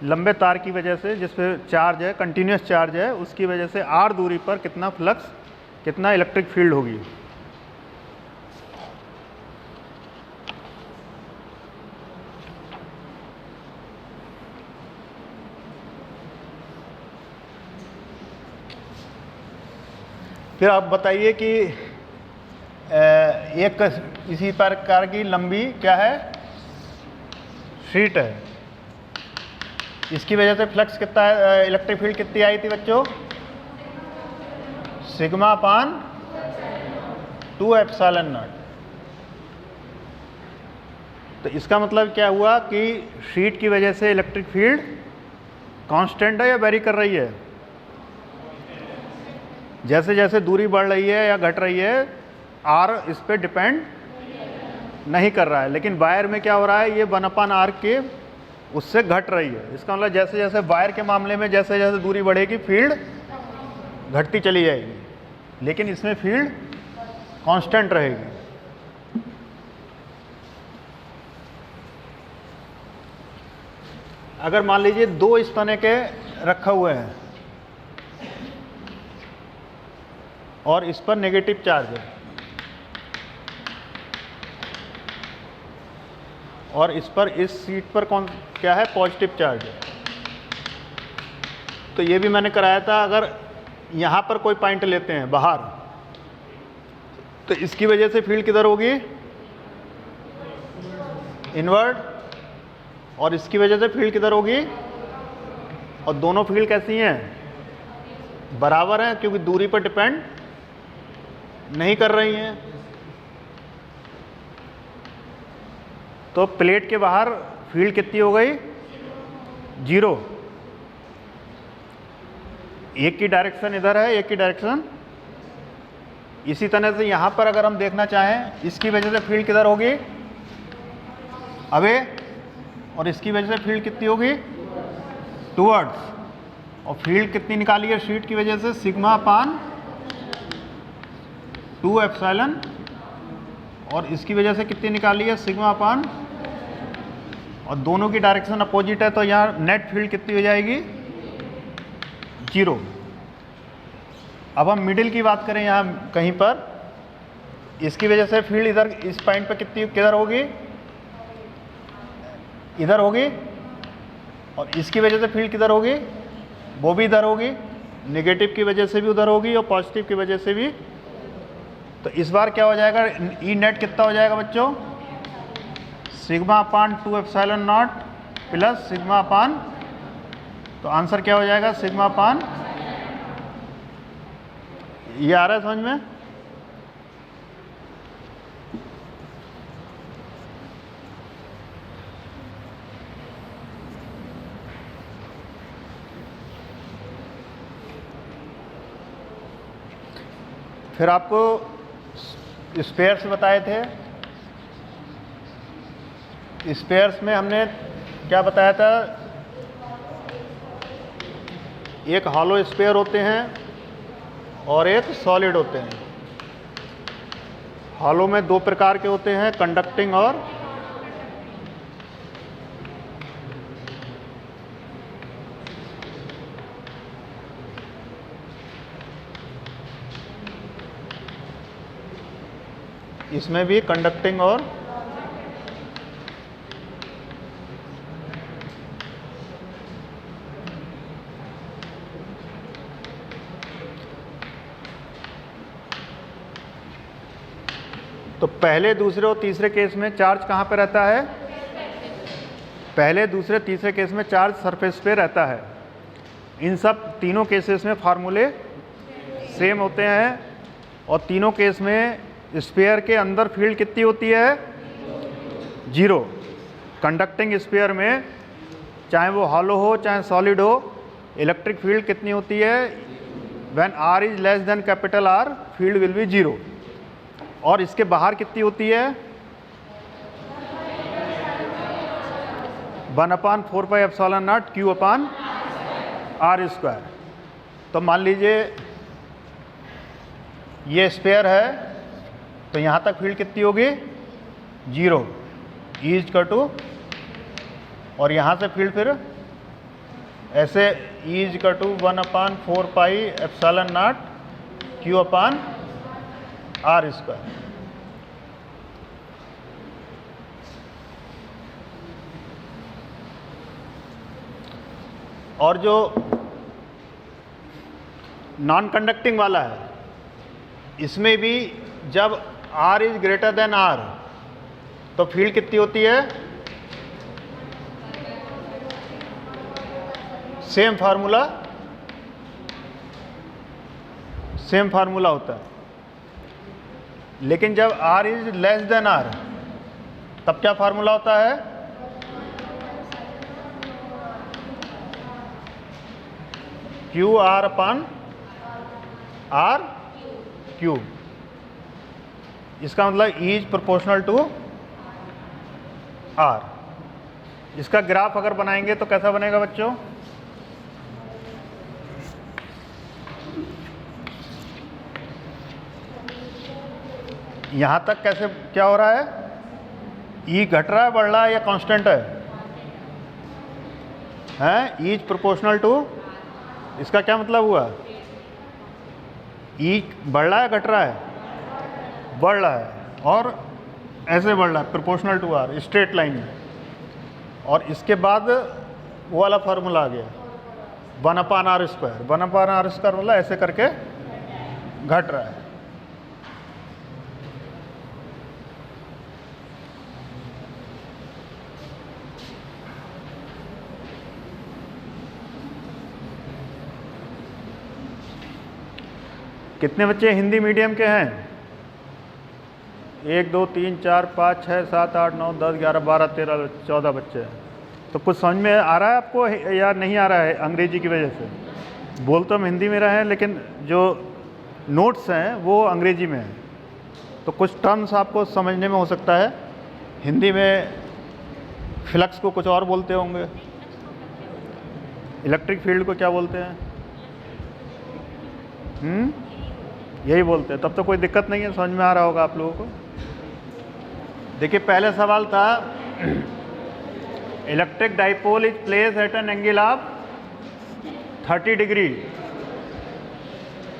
लंबे तार की वजह से, जिस पे चार्ज है, कंटिन्यूस चार्ज है, उसकी वजह से r दूरी पर कितना फ्लक्स, कितना इलेक्ट्रिक फील्ड होगी। फिर आप बताइए कि एक इसी प्रकार की लंबी क्या है, शीट है, इसकी वजह से फ्लक्स कितना है, इलेक्ट्रिक फील्ड कितनी आई थी बच्चों? Sigma upon 2 epsilon not. तो इसका मतलब क्या हुआ कि शीट की वजह से इलेक्ट्रिक फील्ड कांस्टेंट है या वेरी कर रही है? जैसे जैसे दूरी बढ़ रही है या घट रही है, r इस पे डिपेंड नहीं कर रहा है, लेकिन वायर में क्या हो रहा है, ये 1/r के उससे घट रही है। इसका मतलब जैसे जैसे वायर के मामले में जैसे जैसे दूरी बढ़ेगी फील्ड घटती चली जाएगी, लेकिन इसमें फील्ड कांस्टेंट रहेगी। अगर मान लीजिए 2 इस तरह के रखे हुए हैं और इस पर नेगेटिव चार्ज है, और इस पर, इस सीट पर कौन क्या है, पॉजिटिव चार्ज है। तो ये भी मैंने कराया था। अगर यहाँ पर कोई पॉइंट लेते हैं बाहर, तो इसकी वजह से फील्ड किधर होगी, इनवर्ड, और इसकी वजह से फील्ड किधर होगी, और दोनों फील्ड कैसी हैं, बराबर हैं, क्योंकि दूरी पर डिपेंड नहीं कर रही हैं। तो प्लेट के बाहर फील्ड कितनी हो गई, 0। एक की डायरेक्शन इधर है, एक की डायरेक्शन। इसी तरह से यहाँ पर अगर हम देखना चाहें, इसकी वजह से फील्ड किधर होगी, अवे, और इसकी वजह से फील्ड कितनी होगी, टूवर्ड्स। और फील्ड कितनी निकाली है शीट की वजह से, सिग्मा अपान 2 एप्सिलॉन, और इसकी वजह से कितनी निकाली है, सिग्मा अपान, और दोनों की डायरेक्शन अपोजिट है, तो यहाँ नेट फील्ड कितनी हो जाएगी, 0। अब हम मिडिल की बात करें, यहाँ कहीं पर इसकी वजह से फील्ड इधर इस पॉइंट पर कितनी, किधर होगी, इधर होगी, और इसकी वजह से फील्ड किधर होगी, वो भी इधर होगी, नेगेटिव की वजह से भी उधर होगी और पॉजिटिव की वजह से भी। तो इस बार क्या हो जाएगा, ई नेट कितना हो जाएगा बच्चों, sigma upon 2 epsilon not plus sigma अपान, तो आंसर क्या हो जाएगा, सिग्मा अपान, ये आ रहा है समझ में? फिर आपको स्पेयर्स बताए थे। स्पेयर्स में हमने क्या बताया था, एक हॉलो स्पेयर होते हैं और एक सॉलिड होते हैं। हॉलो में 2 प्रकार के होते हैं, कंडक्टिंग और इसमें भी कंडक्टिंग और तो पहले, दूसरे और तीसरे केस में चार्ज कहाँ पे रहता है, पहले, दूसरे, तीसरे केस में चार्ज सरफेस पे रहता है। इन सब तीनों केसेस में फार्मूले सेम होते हैं और तीनों केस में स्फीयर के अंदर फील्ड कितनी होती है? 0। कंडक्टिंग स्फीयर में चाहे वो हॉलो हो चाहे सॉलिड हो, इलेक्ट्रिक फील्ड कितनी होती है? When r is less then capital R, field will be 0। और इसके बाहर कितनी होती है? 1/4πε0 Q/r²। तो मान लीजिए ये स्फीयर है, तो यहाँ तक फील्ड कितनी होगी? 0 E∝, और यहाँ से फील्ड फिर ऐसे E∝ 1/4πε0 Q/r²। और जो नॉन कंडक्टिंग वाला है, इसमें भी जब r is greater than r, तो फील्ड कितनी होती है? सेम फार्मूला होता है। लेकिन जब r is less than r, तब क्या फार्मूला होता है? QR/r³। इसका मतलब E is proportional to R। इसका ग्राफ अगर बनाएंगे तो कैसा बनेगा बच्चों? यहां तक कैसे, क्या हो रहा है? E घट रहा है, बढ़ रहा है या कांस्टेंट है? E इज प्रोपोर्शनल टू, इसका क्या मतलब हुआ? E बढ़ रहा है, घट रहा है? बढ़ रहा है, और ऐसे बढ़ रहा है proportional to R, straight line में। और इसके बाद वो वाला फार्मूला आ गया 1/r²। 1/r² वाला ऐसे करके घट रहा है। कितने बच्चे हिंदी मीडियम के हैं? 1 2 3 4 5 6 7 8 9 10 11 12 13 14 बच्चे हैं। तो कुछ समझ में आ रहा है आपको या नहीं आ रहा है? अंग्रेजी की वजह से बोल तो हम हिंदी में रहे हैं, लेकिन जो नोट्स हैं वो अंग्रेजी में हैं, तो कुछ टर्म्स आपको समझने में हो सकता है। हिंदी में फ्लक्स को कुछ और बोलते होंगे, इलेक्ट्रिक फील्ड को क्या बोलते हैं? यही बोलते हैं। तब तो कोई दिक्कत नहीं है, समझ में आ रहा होगा आप लोगों को। देखिए पहले सवाल था electric dipole is place at an angle of 30 degree.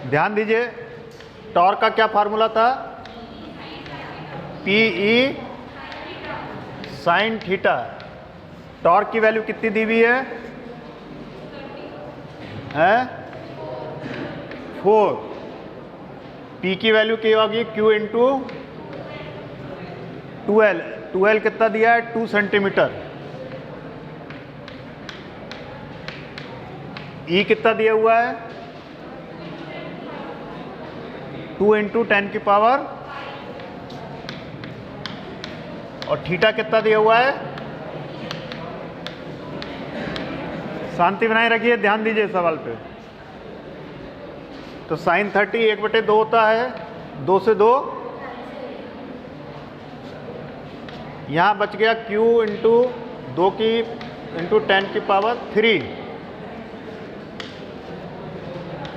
ध्यान दीजिए, टॉर्क का क्या फार्मूला था? PE sin theta. टॉर्क की वैल्यू कितनी दी हुई है? 4। P की वैल्यू क्या होगी? Q into 2L। 2L कितना दिया है? 2 सेंटीमीटर। E कितना दिया हुआ है? 2 इंटू 10 की पावर, और थीटा कितना दिया हुआ है? शांति बनाए रखिए, ध्यान दीजिए सवाल पे। तो sin 30 1/2 होता है, 2 से 2 यहाँ बच गया Q इंटू 2 की इंटू 10 की पावर 3।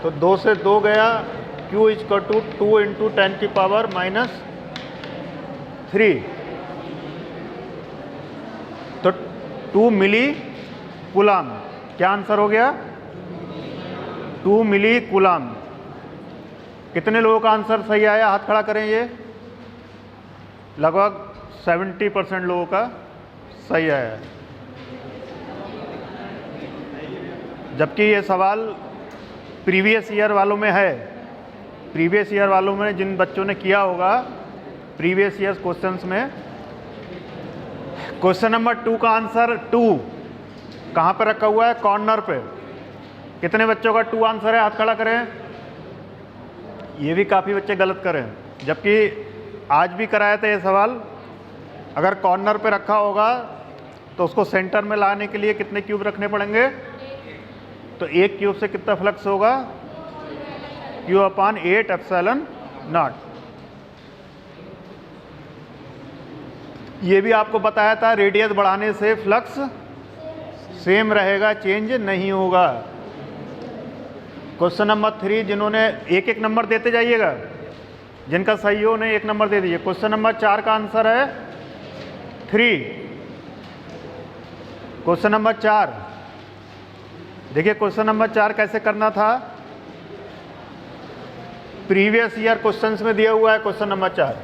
तो 2 से 2 गया, Q is equal to 2 into 10 की पावर -3। तो 2 मिली कूलाम। क्या आंसर हो गया? 2 मिली कूलाम। कितने लोगों का आंसर सही आया? हाथ खड़ा करें। ये लगभग 70% लोगों का सही आया है। जबकि ये सवाल प्रीवियस ईयर वालों में है। प्रीवियस ईयर वालों में जिन बच्चों ने किया होगा प्रीवियस ईयर क्वेश्चंस में, क्वेश्चन नंबर 2 का आंसर 2 कहाँ पर रखा हुआ है? कॉर्नर पे। कितने बच्चों का 2 आंसर है? हाथ खड़ा करें। ये भी काफ़ी बच्चे गलत करें, जबकि आज भी कराया था ये सवाल। अगर कॉर्नर पे रखा होगा तो उसको सेंटर में लाने के लिए कितने क्यूब रखने पड़ेंगे? तो 1 क्यूब से कितना फ्लक्स होगा? Q/8 epsilon naught. ये भी आपको बताया था, रेडियस बढ़ाने से फ्लक्स सेम रहेगा, चेंज नहीं होगा। क्वेश्चन नंबर 3, जिन्होंने एक एक नंबर देते जाइएगा, जिनका सही हो उन्हें 1 नंबर दे दीजिए। क्वेश्चन नंबर 4 का आंसर है 3। क्वेश्चन नंबर 4 देखिए, क्वेश्चन नंबर 4 कैसे करना था। प्रीवियस ईयर क्वेश्चंस में दिया हुआ है क्वेश्चन नंबर 4।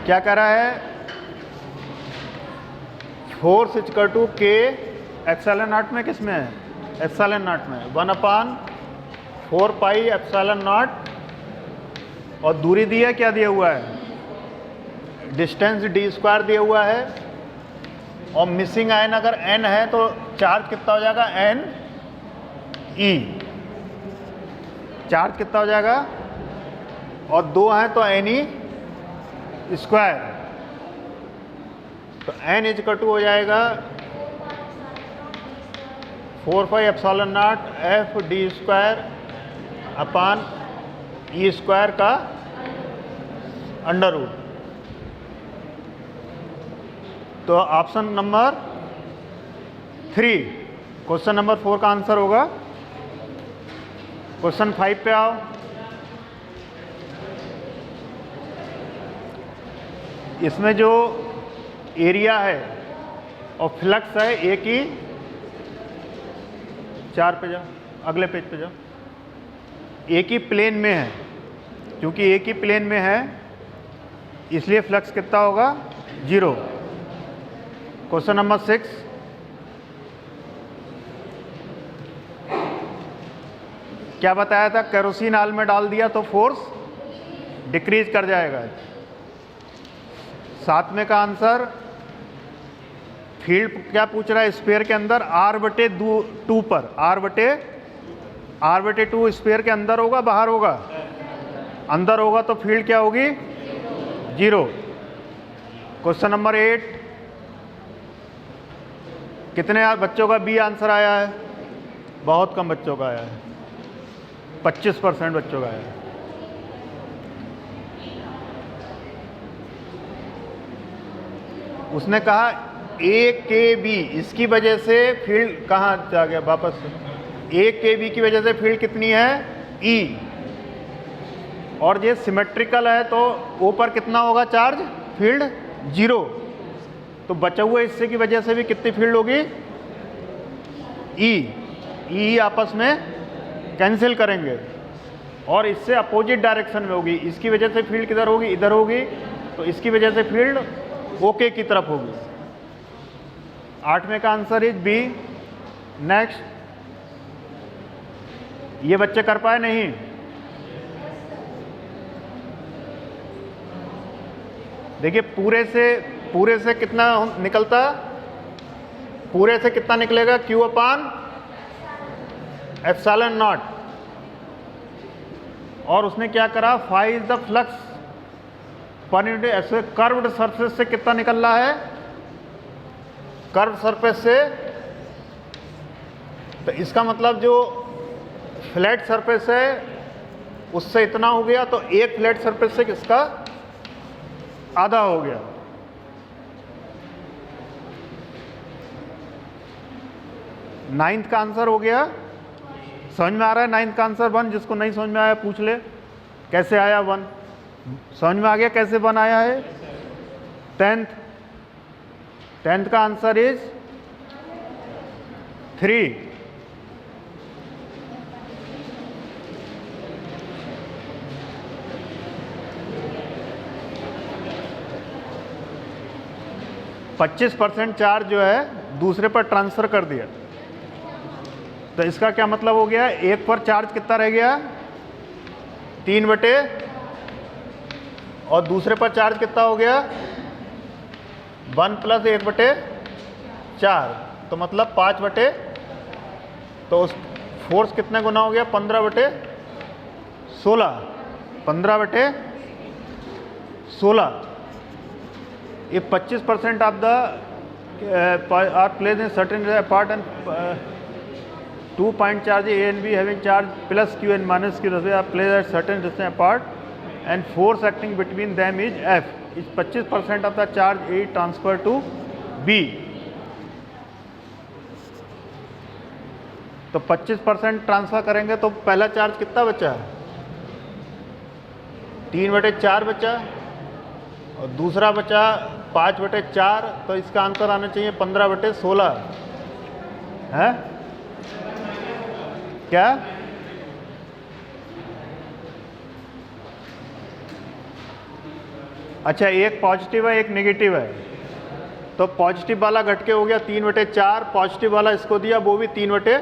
क्या कह रहा है? Force equal to K epsilon naught में, किस में है? एप्सिलॉन नॉट में 1/4 पाई एप्सिलॉन नॉट, और दूरी दी है, क्या दिया हुआ है? डिस्टेंस d² दिया हुआ है, और मिसिंग आयन अगर n है तो चार्ज कितना हो जाएगा? n e। चार्ज कितना हो जाएगा? और 2 है तो n e²। तो n इक्वल टू हो जाएगा 4 pi epsilon not f d² upon e² का अंडर रूट। तो ऑप्शन नंबर 3 क्वेश्चन नंबर 4 का आंसर होगा। क्वेश्चन 5 पे आओ। इसमें जो एरिया है और फ्लक्स है, एक ही 4 पे जाओ, अगले पेज पे जाओ। एक ही प्लेन में है, क्योंकि एक ही प्लेन में है इसलिए फ्लक्स कितना होगा? 0। क्वेश्चन नंबर 6, क्या बताया था? केरोसिन ऑयल में डाल दिया तो फोर्स डिक्रीज कर जाएगा। 7वें का आंसर, फील्ड क्या पूछ रहा है? स्फीयर के अंदर r/2 पर, r/2 स्फीयर के अंदर होगा, बाहर होगा? अंदर होगा, तो फील्ड क्या होगी? 0। क्वेश्चन नंबर 8, कितने बच्चों का बी आंसर आया है? बहुत कम बच्चों का आया है, 25% बच्चों का आया है। उसने कहा AKB, इसकी वजह से फील्ड कहाँ जा गया वापस? AKB की वजह से फील्ड कितनी है? E। और ये सिमेट्रिकल है तो ऊपर कितना होगा चार्ज? फील्ड 0। तो बचा हुए हिस्से की वजह से भी कितनी फील्ड होगी? E आपस में कैंसिल करेंगे, और इससे अपोजिट डायरेक्शन में होगी। इसकी वजह से फील्ड किधर होगी? इधर होगी। तो इसकी वजह से फील्ड ओके की तरफ होगी। 8वें का आंसर इज बी। नेक्स्ट, ये बच्चे कर पाए नहीं? देखिए, पूरे से कितना निकलता? पूरे से कितना निकलेगा? Q/ε0। और उसने क्या करा? Find the flux per unit. ऐसे कर्व्ड सरफेस से कितना निकल रहा है? कर्व सरफेस से, तो इसका मतलब जो फ्लैट सरफेस है उससे इतना हो गया, तो एक फ्लैट सरफेस से किसका आधा हो गया। नाइन्थ का आंसर हो गया। समझ में आ रहा है? नाइन्थ का आंसर 1। जिसको नहीं समझ में आया पूछ ले कैसे आया 1। समझ में आ गया कैसे 1 आया है? 10th का आंसर इज 3। %25 चार्ज जो है दूसरे पर ट्रांसफर कर दिया, तो इसका क्या मतलब हो गया? एक पर चार्ज कितना रह गया? 3 बटे, और दूसरे पर चार्ज कितना हो गया 1 + 1 बटे 4, तो मतलब 5 बटे, तो उस फोर्स कितने गुना हो गया 15 बटे 16, 15 बटे 16। If 25% of the are placed in certain part and 2 point charge A and B having charge plus Q and minus Q are placed at certain distance apart and force acting between them is F. Is 25% of the charge A transferred to B. तो 25% ट्रांसफर करेंगे तो पहला चार्ज कितना बचा 3 बटे 4 बचा, और दूसरा बचा 5 बटे 4, तो इसका आंसर आना चाहिए 15 बटे 16 है क्या? अच्छा, एक पॉजिटिव है एक नेगेटिव है, तो पॉजिटिव वाला घट के हो गया 3 बटे 4, पॉजिटिव वाला इसको दिया वो भी 3 बटे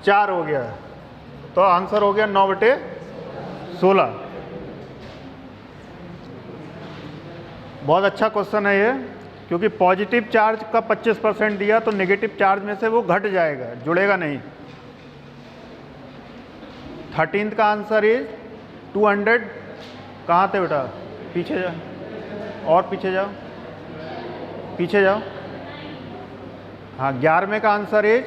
4 हो गया, तो आंसर हो गया 9 बटे 16। बहुत अच्छा क्वेश्चन है ये, क्योंकि पॉजिटिव चार्ज का 25% दिया तो नेगेटिव चार्ज में से वो घट जाएगा, जुड़ेगा नहीं। 13th का आंसर इज 200। कहाँ थे बेटा? पीछे जाओ और पीछे जाओ, पीछे जाओ। हाँ, 11वें का आंसर इज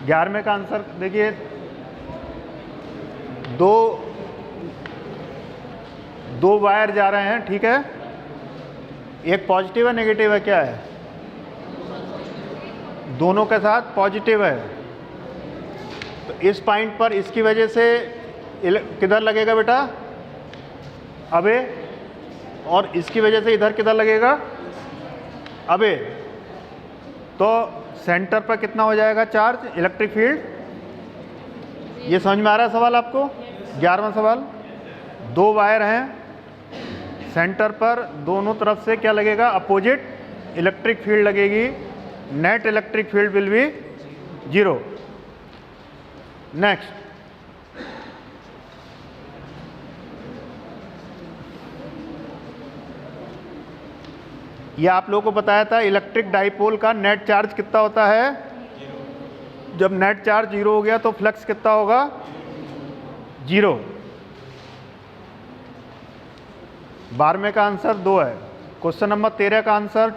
11वें का आंसर देखिए, दो वायर जा रहे हैं, ठीक है, एक पॉजिटिव है नेगेटिव है, क्या है? दोनों के साथ पॉजिटिव है, तो इस पॉइंट पर इसकी वजह से किधर लगेगा बेटा? अबे, और इसकी वजह से इधर किधर लगेगा? अबे, तो सेंटर पर कितना हो जाएगा चार्ज, इलेक्ट्रिक फील्ड? ये समझ में आ रहा है सवाल आपको? 11वां सवाल। 2 वायर हैं, सेंटर पर दोनों तरफ से क्या लगेगा? अपोजिट इलेक्ट्रिक फील्ड लगेगी, net electric field will be 0। Next, ये आप लोगों को बताया था इलेक्ट्रिक डाइपोल का नेट चार्ज कितना होता है? जब नेट चार्ज 0 हो गया तो फ्लक्स कितना होगा? 0। 12वें का आंसर 2 है। क्वेश्चन नंबर 13 का आंसर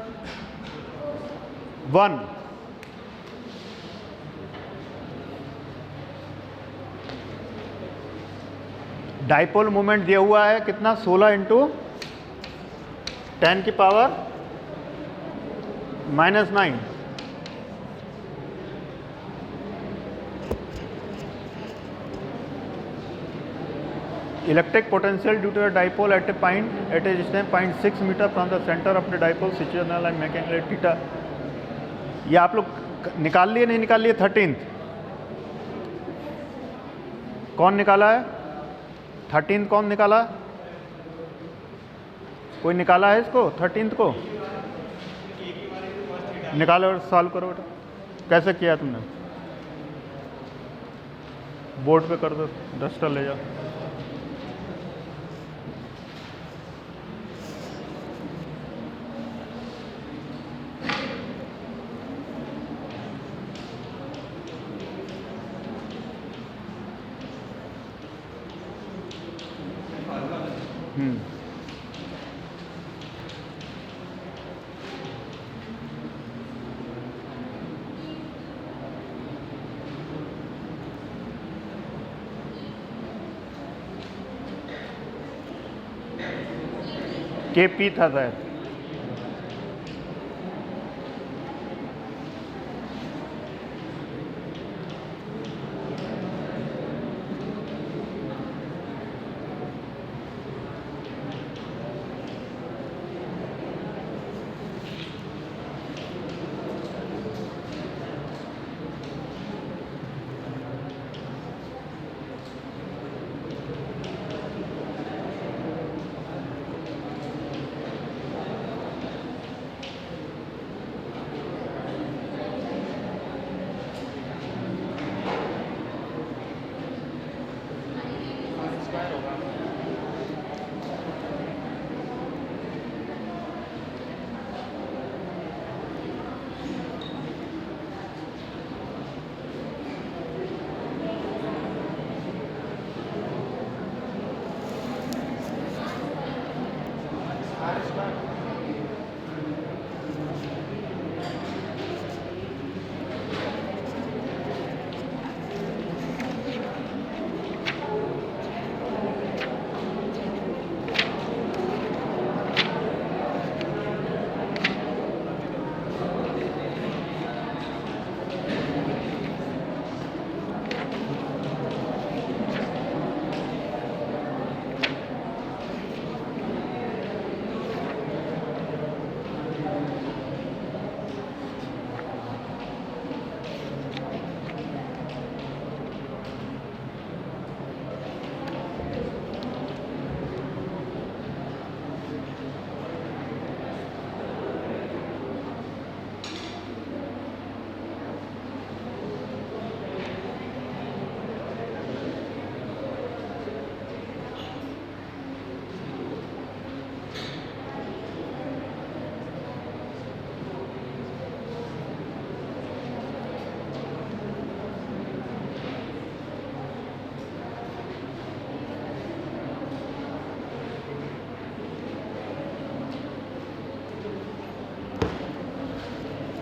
1। डाइपोल मोमेंट दिया हुआ है कितना? 16 × 10⁻⁻⁹ electric potential due to a dipole at a distance 0.6 metre from the centre of the dipole situational and mechanical theta. ये आप लोग निकाल लिए नहीं निकाल लिए? 13th कौन निकाला है? 13th कौन निकाला? कोई निकाला है इसको 13th को? निकालो और सॉल्व करो बेटा। कैसे किया तुमने? बोर्ड पे कर दो, डस्टर ले जाओ। KP था शायद।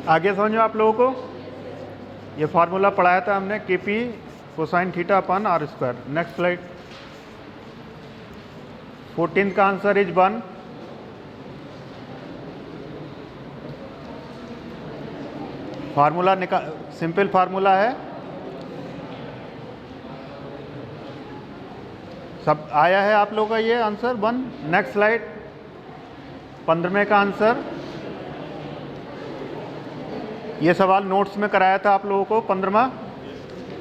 आगे समझो आप लोगों को, ये फार्मूला पढ़ाया था हमने, k p cosine theta upon r square. Next slide. 14 का answer is 1। Formula simple formula है, सब आया है आप लोगों का ये आंसर 1। Next slide. 15वें का आंसर, ये सवाल नोट्स में कराया था आप लोगों को 15वां,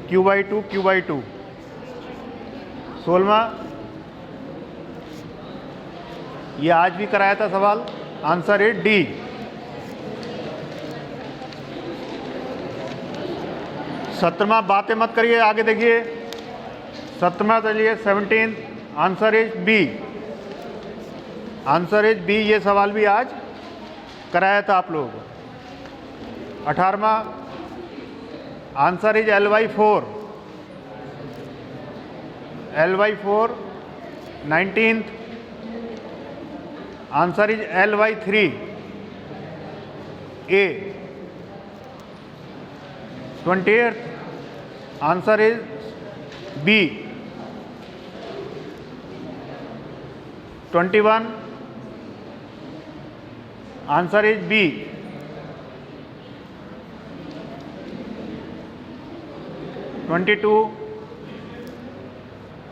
q/2 q/2। 16वां, ये आज भी कराया था सवाल, आंसर है डी। 17वां, बातें मत करिए, आगे देखिए। 17वां चलिए 17, answer is B. Answer is B, ये सवाल भी आज कराया था आप लोगों को। 18वां, answer is L/4। L/4। 19th, answer is L/3 A। 28th, answer is B। 21, answer is B। 22,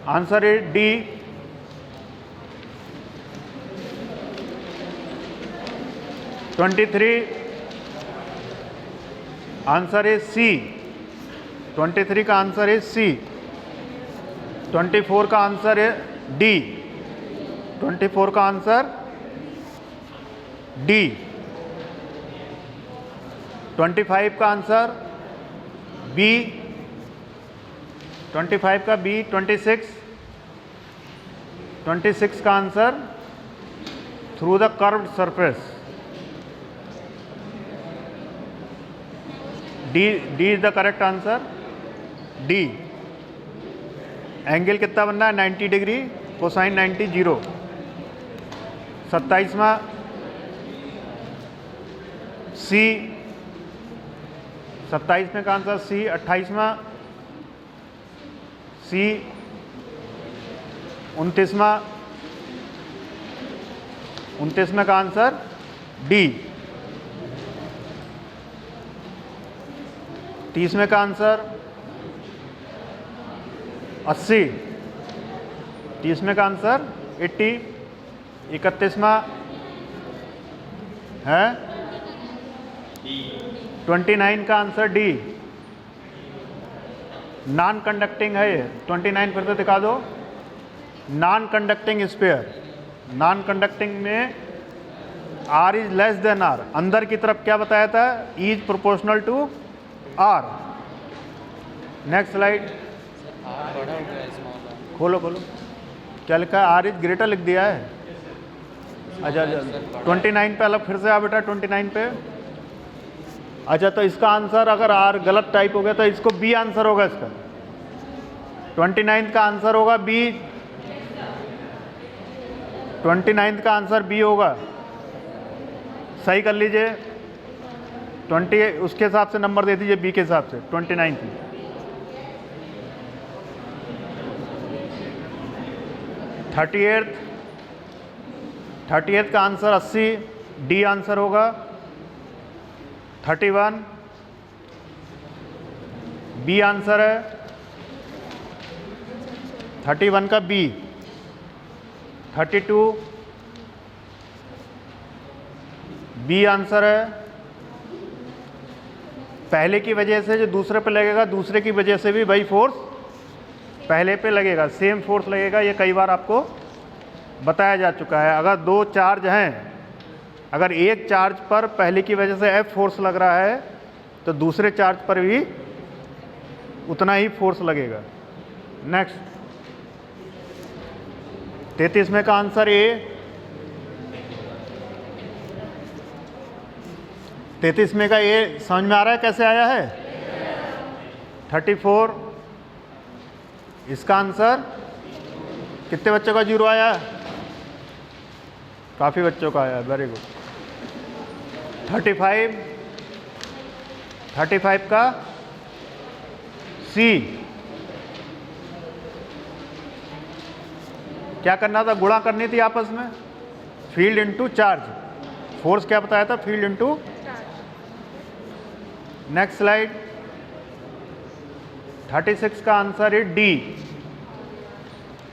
answer is D। 23, answer is C। 23 का आंसर इज C। 24 का आंसर है D। 24 का आंसर D। 25 का आंसर B। 25 का B। 26 का answer through the curved surface. D is the correct answer, D। Angle कितना बनना है? 90 डिग्री, कोसाइन 90 0। 27वां C। 27 में का आंसर C। 28वां C। 29वां, 29 में का आंसर D। 30 में का आंसर 80। 30 में का आंसर 80। 31वां है 29 का आंसर D। नॉन कंडक्टिंग है ये। 29 फिर से दिखा दो। Non conducting sphere. Non conducting में R is less than R। अंदर की तरफ क्या बताया था? E is proportional to R। Next slide. खोलो खोलो, क्या लिखा है? R इज ग्रेटर लिख दिया है। अच्छा 29 पे अलग फिर से आ बेटा, 29 पे। अच्छा तो इसका आंसर अगर R गलत टाइप हो गया तो इसको B आंसर होगा इसका। 29 का आंसर होगा B। 29 का आंसर बी होगा। सही कर लीजिए, 20 उसके हिसाब से नंबर दे दीजिए, बी के हिसाब से 29 की। 38 का आंसर 80, डी आंसर होगा। 31 बी आंसर है, 31 का बी। 32 बी आंसर है। पहले की वजह से जो दूसरे पे लगेगा, दूसरे की वजह से भी वही फोर्स पहले पे लगेगा, सेम फोर्स लगेगा। ये कई बार आपको बताया जा चुका है। अगर दो चार्ज हैं, अगर एक चार्ज पर पहले की वजह से F फोर्स लग रहा है तो दूसरे चार्ज पर भी उतना ही फोर्स लगेगा। नेक्स्ट 33 का आंसर ए। 33 का ए समझ में आ रहा है कैसे आया है? 34 इसका आंसर कितने बच्चों का जीरो आया? काफ़ी बच्चों का आया, वेरी गुड। 35 का सी। क्या करना था? गुणा करनी थी आपस में, फील्ड इनटू चार्ज। फोर्स क्या बताया था? Field into. Next slide. 36 का आंसर है डी।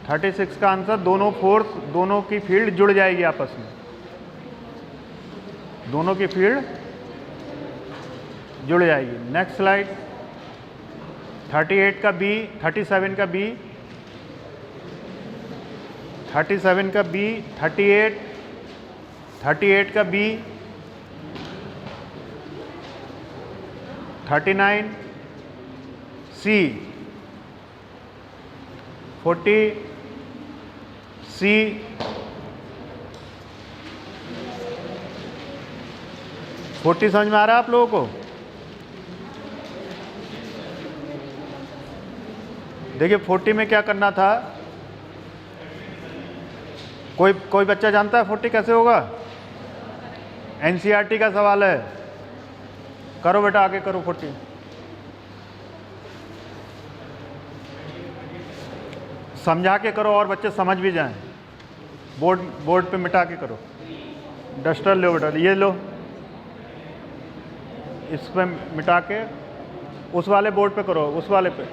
36 का आंसर, दोनों फोर्स, दोनों की फील्ड जुड़ जाएगी आपस में, दोनों की फील्ड जुड़ जाएगी। Next slide. 38 का बी, 37 का बी, 37 का बी, 38 का बी, 39 सी, 40 सी, 40 समझ में आ रहा है आप लोगों को? देखिए 40 में क्या करना था, कोई बच्चा जानता है 40 कैसे होगा? एनसीईआरटी का सवाल है। करो बेटा, आगे करो 40। समझा के करो और बच्चे समझ भी जाएं। बोर्ड पे मिटा के करो। डस्टर लो बेटा, ये लो, इस पे मिटा के उस वाले बोर्ड पे करो, उस वाले पे।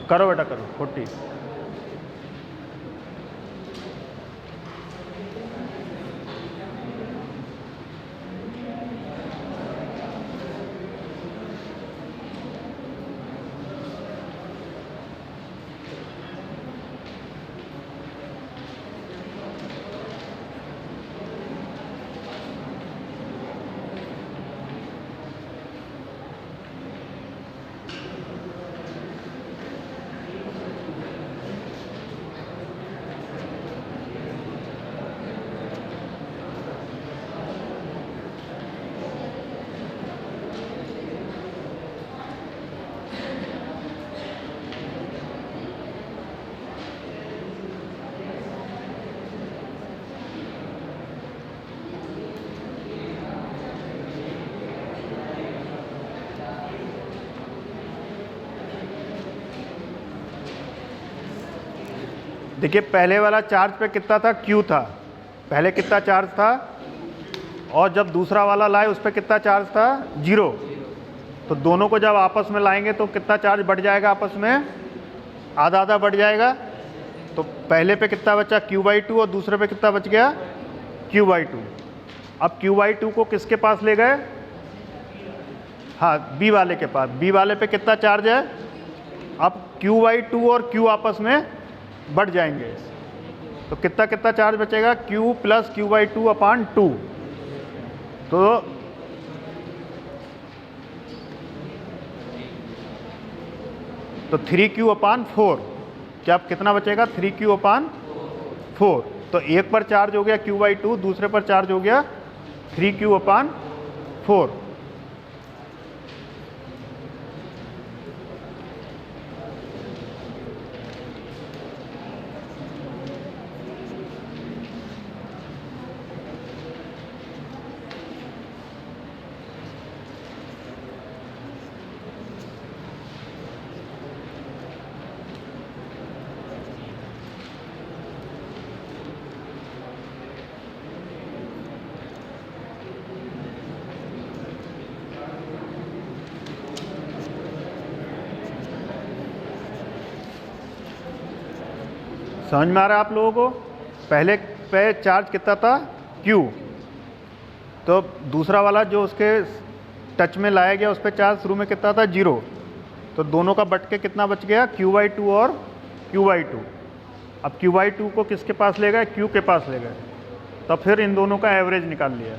करो बेटा, करो 40। देखिए पहले वाला चार्ज पे कितना था? Q था। पहले कितना चार्ज था? और जब दूसरा वाला लाए उस पर कितना चार्ज था? 0। तो दोनों को जब आपस में लाएंगे तो कितना चार्ज बढ़ जाएगा आपस में? आधा आधा बढ़ जाएगा। तो पहले पे कितना बचा? Q/2 और दूसरे पे कितना बच गया? Q/2। अब Q/2 को किसके पास ले गए? हाँ, B वाले के पास। B वाले पे कितना चार्ज है? अब Q/2 और Q आपस में बढ़ जाएंगे तो कितना कितना चार्ज बचेगा? Q + Q/2/2। तो 3Q/4। क्या कितना बचेगा 3Q/4। तो एक पर चार्ज हो गया Q/2, दूसरे पर चार्ज हो गया 3Q/4। समझ में आ रहा है आप लोगों को? पहले पे चार्ज कितना था Q, तो दूसरा वाला जो उसके टच में लाया गया उस पर चार्ज शुरू में कितना था 0, तो दोनों का बट के कितना बच गया Q/2 और Q/2। अब Q/2 को किसके पास ले गए? Q के पास ले गए, तो फिर इन दोनों का एवरेज निकाल लिया।